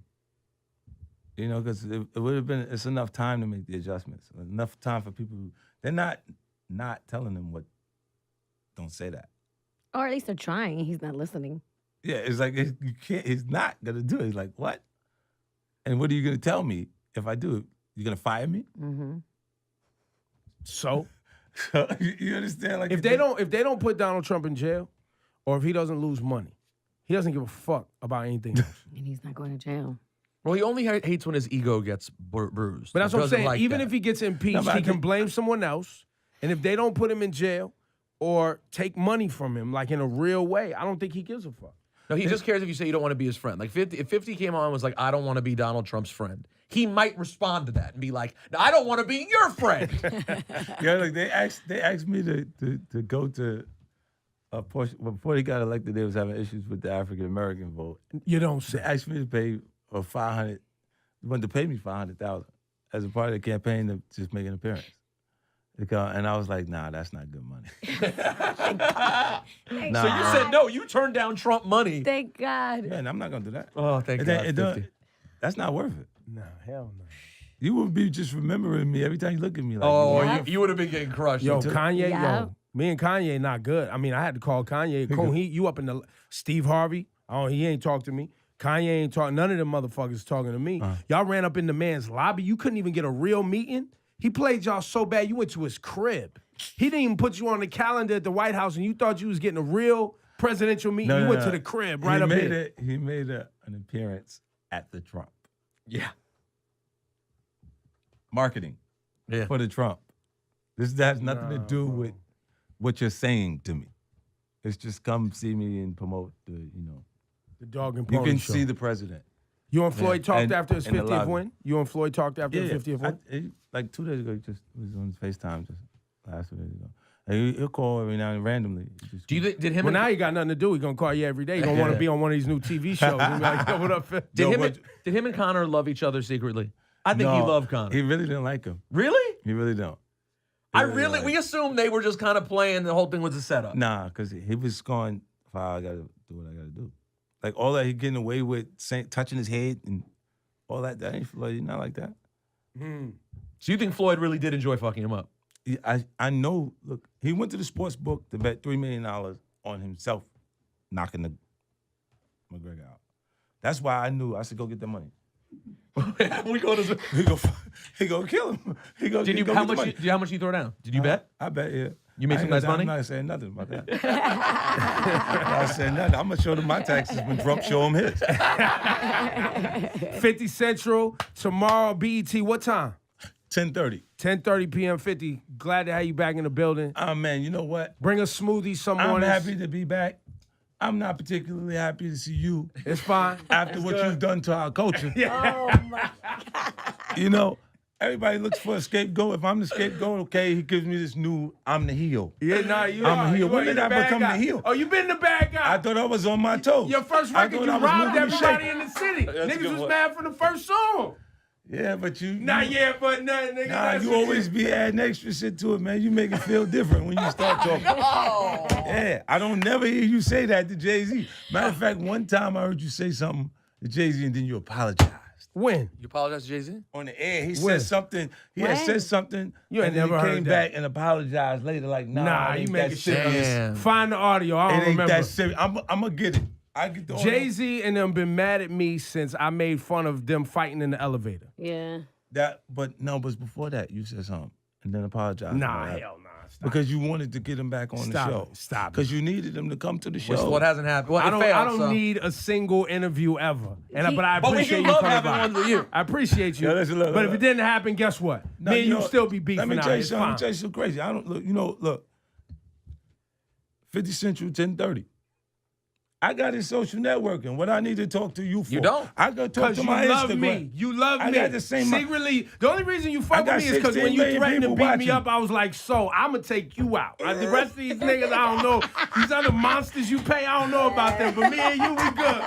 [SPEAKER 3] Because it would have been, it's enough time to make the adjustments. Enough time for people they're not telling him don't say that.
[SPEAKER 5] Or at least they're trying. He's not listening.
[SPEAKER 3] Yeah, it's like, you can't, he's not going to do it. He's like, what? And what are you going to tell me if I do it? You're going to fire me?
[SPEAKER 5] Mm-hmm.
[SPEAKER 2] So?
[SPEAKER 3] You understand? Like
[SPEAKER 2] if they don't put Donald Trump in jail, or if he doesn't lose money, he doesn't give a fuck about anything else.
[SPEAKER 5] And he's not going to jail.
[SPEAKER 4] Well, he only hates when his ego gets bruised.
[SPEAKER 2] But that's
[SPEAKER 4] He
[SPEAKER 2] what I'm
[SPEAKER 4] doesn't
[SPEAKER 2] saying.
[SPEAKER 4] like
[SPEAKER 2] Even
[SPEAKER 4] that.
[SPEAKER 2] if he gets impeached, he can blame someone else. And if they don't put him in jail or take money from him, like in a real way, I don't think he gives a fuck.
[SPEAKER 4] No, he just cares if you say you don't want to be his friend. Like if 50 came on and was like, I don't want to be Donald Trump's friend, he might respond to that and be like, no, I don't want to be your friend.
[SPEAKER 3] like they asked me to go to a portion before he got elected. They was having issues with the African American vote.
[SPEAKER 2] You don't
[SPEAKER 3] They
[SPEAKER 2] say.
[SPEAKER 3] asked me to pay $500. They wanted to pay me $500,000 as a part of the campaign to just make an appearance. And I was like, nah, that's not good money.
[SPEAKER 5] Thank
[SPEAKER 4] So you said no, you turned down Trump money.
[SPEAKER 5] Thank God.
[SPEAKER 3] Man, I'm not gonna do that.
[SPEAKER 4] Oh, thank God. 50.
[SPEAKER 3] That's not worth it.
[SPEAKER 2] Nah, hell no.
[SPEAKER 3] You would be just remembering me every time you look at me. Like,
[SPEAKER 4] Oh,
[SPEAKER 5] Yeah.
[SPEAKER 4] you would have been getting crushed.
[SPEAKER 2] Yo,
[SPEAKER 4] too.
[SPEAKER 2] Kanye,
[SPEAKER 5] Yeah.
[SPEAKER 2] me and Kanye not good. I mean, I had to call Kanye. You up in the Steve Harvey? Oh, he ain't talk to me. Kanye ain't talk. None of them motherfuckers talking to me. Y'all ran up in the man's lobby. You couldn't even get a real meeting. He played y'all so bad you went to his crib. He didn't even put you on the calendar at the White House, and you thought you was getting a real presidential meeting. You went to the crib right up here.
[SPEAKER 3] He made an appearance at the Trump.
[SPEAKER 4] Yeah.
[SPEAKER 3] Marketing for the Trump. This has nothing to do with what you're saying to me. It's just come see me and promote the
[SPEAKER 2] Dog and
[SPEAKER 3] You
[SPEAKER 2] pony
[SPEAKER 3] can
[SPEAKER 2] show.
[SPEAKER 3] see the president.
[SPEAKER 2] You and Floyd talked after his
[SPEAKER 3] in the
[SPEAKER 2] 50th
[SPEAKER 3] lobby.
[SPEAKER 2] win? You and Floyd talked after his 50th win?
[SPEAKER 3] Like 2 days ago, he just was on FaceTime just last 2 days ago. And he'll call every now and randomly.
[SPEAKER 4] Do you did him?
[SPEAKER 2] Well,
[SPEAKER 4] and,
[SPEAKER 2] now he got nothing to do. He gonna call you every day. He gonna want to be on one of these new TV shows. He'll be like, yo, what up, Phil?
[SPEAKER 4] did him and Connor love each other secretly? I think he loved Connor.
[SPEAKER 3] He really didn't like him.
[SPEAKER 4] Really?
[SPEAKER 3] He really don't.
[SPEAKER 4] We assumed they were just kind of playing. The whole thing was a setup.
[SPEAKER 3] Nah, because he was going, I gotta do what I gotta do. Like all that he getting away with, touching his head and all that. That ain't Floyd. He's not like that.
[SPEAKER 4] So you think Floyd really did enjoy fucking him up?
[SPEAKER 3] I know. Look, he went to the sports book to bet $3 million on himself knocking the McGregor out. That's why I knew I said go get the money.
[SPEAKER 4] we go to.
[SPEAKER 3] He go kill him. He go.
[SPEAKER 4] Did you? How much you throw down? Did you bet?
[SPEAKER 3] I bet. Yeah.
[SPEAKER 4] You made some nice money?
[SPEAKER 3] I'm not saying nothing about that. I'm not saying nothing. I'm gonna show them my taxes when Trump show him his.
[SPEAKER 2] 50 Central tomorrow. BET. What time?
[SPEAKER 3] 10:30.
[SPEAKER 2] 10:30 p.m. 50. Glad to have you back in the building.
[SPEAKER 3] Man, you know what?
[SPEAKER 2] Bring a smoothie some
[SPEAKER 3] I'm
[SPEAKER 2] mornings.
[SPEAKER 3] happy to be back. I'm not particularly happy to see you
[SPEAKER 2] It's fine.
[SPEAKER 3] after what you've done to our culture.
[SPEAKER 5] Oh my.
[SPEAKER 3] You know, everybody looks for a scapegoat. If I'm the scapegoat, okay, he gives me this new, I'm the heel.
[SPEAKER 2] Yeah, nah, you
[SPEAKER 3] I'm
[SPEAKER 2] are.
[SPEAKER 3] a heel.
[SPEAKER 2] You
[SPEAKER 3] When
[SPEAKER 2] are.
[SPEAKER 3] did
[SPEAKER 2] You're
[SPEAKER 3] I
[SPEAKER 2] the bad
[SPEAKER 3] become
[SPEAKER 2] guy.
[SPEAKER 3] the heel?
[SPEAKER 2] Oh, you been the bad guy.
[SPEAKER 3] I thought I was on my toes.
[SPEAKER 2] Your first
[SPEAKER 3] I
[SPEAKER 2] record,
[SPEAKER 3] thought
[SPEAKER 2] you
[SPEAKER 3] I was
[SPEAKER 2] robbed
[SPEAKER 3] moving and
[SPEAKER 2] everybody
[SPEAKER 3] shaking.
[SPEAKER 2] in the city.
[SPEAKER 3] That's a
[SPEAKER 2] Niggas
[SPEAKER 3] good
[SPEAKER 2] was
[SPEAKER 3] one.
[SPEAKER 2] mad for the first song.
[SPEAKER 3] Yeah, but you.
[SPEAKER 2] Nah, yeah, but nothing, nigga.
[SPEAKER 3] Nah,
[SPEAKER 2] that's
[SPEAKER 3] you
[SPEAKER 2] what
[SPEAKER 3] always be adding extra shit to it, man. You make it feel different when you start talking. Yeah, I don't never hear you say that to Jay-Z. Matter of fact, one time I heard you say something to Jay-Z and then you apologized.
[SPEAKER 2] When?
[SPEAKER 4] You apologize to Jay-Z?
[SPEAKER 3] On the air, he
[SPEAKER 2] When?
[SPEAKER 3] said something. He had
[SPEAKER 5] When?
[SPEAKER 3] said something.
[SPEAKER 2] You ain't
[SPEAKER 3] and then
[SPEAKER 2] never
[SPEAKER 3] he
[SPEAKER 2] heard
[SPEAKER 3] came
[SPEAKER 2] that.
[SPEAKER 3] back and apologized later. Like, nah, it
[SPEAKER 2] you
[SPEAKER 3] ain't
[SPEAKER 2] making
[SPEAKER 3] that
[SPEAKER 2] shit up.
[SPEAKER 3] serious.
[SPEAKER 4] Damn.
[SPEAKER 2] Find the audio. I
[SPEAKER 3] It
[SPEAKER 2] don't
[SPEAKER 3] ain't
[SPEAKER 2] remember.
[SPEAKER 3] that serious. I'm gonna get it. I get the audio.
[SPEAKER 2] Jay-Z and them been mad at me since I made fun of them fighting in the elevator.
[SPEAKER 5] Yeah.
[SPEAKER 3] But before that, you said something and then apologized.
[SPEAKER 2] Nah,
[SPEAKER 3] for that.
[SPEAKER 2] hell nah. Stop.
[SPEAKER 3] Because you wanted to get him back on
[SPEAKER 2] Stop
[SPEAKER 3] the show.
[SPEAKER 2] it. Stop it.
[SPEAKER 3] Because you needed him to come to the
[SPEAKER 4] Which
[SPEAKER 3] show.
[SPEAKER 4] what hasn't happened. Well,
[SPEAKER 2] I
[SPEAKER 4] it
[SPEAKER 2] don't.
[SPEAKER 4] failed,
[SPEAKER 2] I don't
[SPEAKER 4] so.
[SPEAKER 2] need a single interview ever. And but I
[SPEAKER 4] But we
[SPEAKER 2] appreciate
[SPEAKER 4] do
[SPEAKER 2] you
[SPEAKER 4] love
[SPEAKER 2] coming
[SPEAKER 4] having
[SPEAKER 2] by.
[SPEAKER 4] one with you.
[SPEAKER 2] I appreciate you.
[SPEAKER 3] Yeah, listen, look,
[SPEAKER 2] but
[SPEAKER 3] look.
[SPEAKER 2] if it didn't happen, guess what?
[SPEAKER 3] Now,
[SPEAKER 2] Me and you
[SPEAKER 3] know,
[SPEAKER 2] still be beefing
[SPEAKER 3] Let me
[SPEAKER 2] out
[SPEAKER 3] tell
[SPEAKER 2] here.
[SPEAKER 3] you
[SPEAKER 2] It's
[SPEAKER 3] something. Let me
[SPEAKER 2] fine.
[SPEAKER 3] tell you something crazy. I don't look. Look. 50 Central 10:30. I got his social networking. What I need to talk to you for?
[SPEAKER 4] You don't.
[SPEAKER 3] I got to talk
[SPEAKER 2] Because
[SPEAKER 3] to
[SPEAKER 2] you
[SPEAKER 3] my
[SPEAKER 2] love
[SPEAKER 3] Instagram.
[SPEAKER 2] me. You love
[SPEAKER 3] I
[SPEAKER 2] me.
[SPEAKER 3] got the same.
[SPEAKER 2] Secretly, the only reason you fuck with
[SPEAKER 3] got
[SPEAKER 2] me is because
[SPEAKER 3] 16
[SPEAKER 2] when you
[SPEAKER 3] million
[SPEAKER 2] threatened to beat
[SPEAKER 3] people
[SPEAKER 2] me
[SPEAKER 3] watching.
[SPEAKER 2] up, I was like, so I'm going to take you out. The rest of these niggas, I don't know. These other monsters you pay, I don't know about them. But me and you, we good.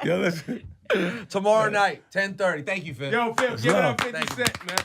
[SPEAKER 3] Yo, listen.
[SPEAKER 4] Tomorrow night, 10:30. Thank you, Finn.
[SPEAKER 2] Yo, Phil, give it up
[SPEAKER 3] love.
[SPEAKER 2] 50 Cent, man.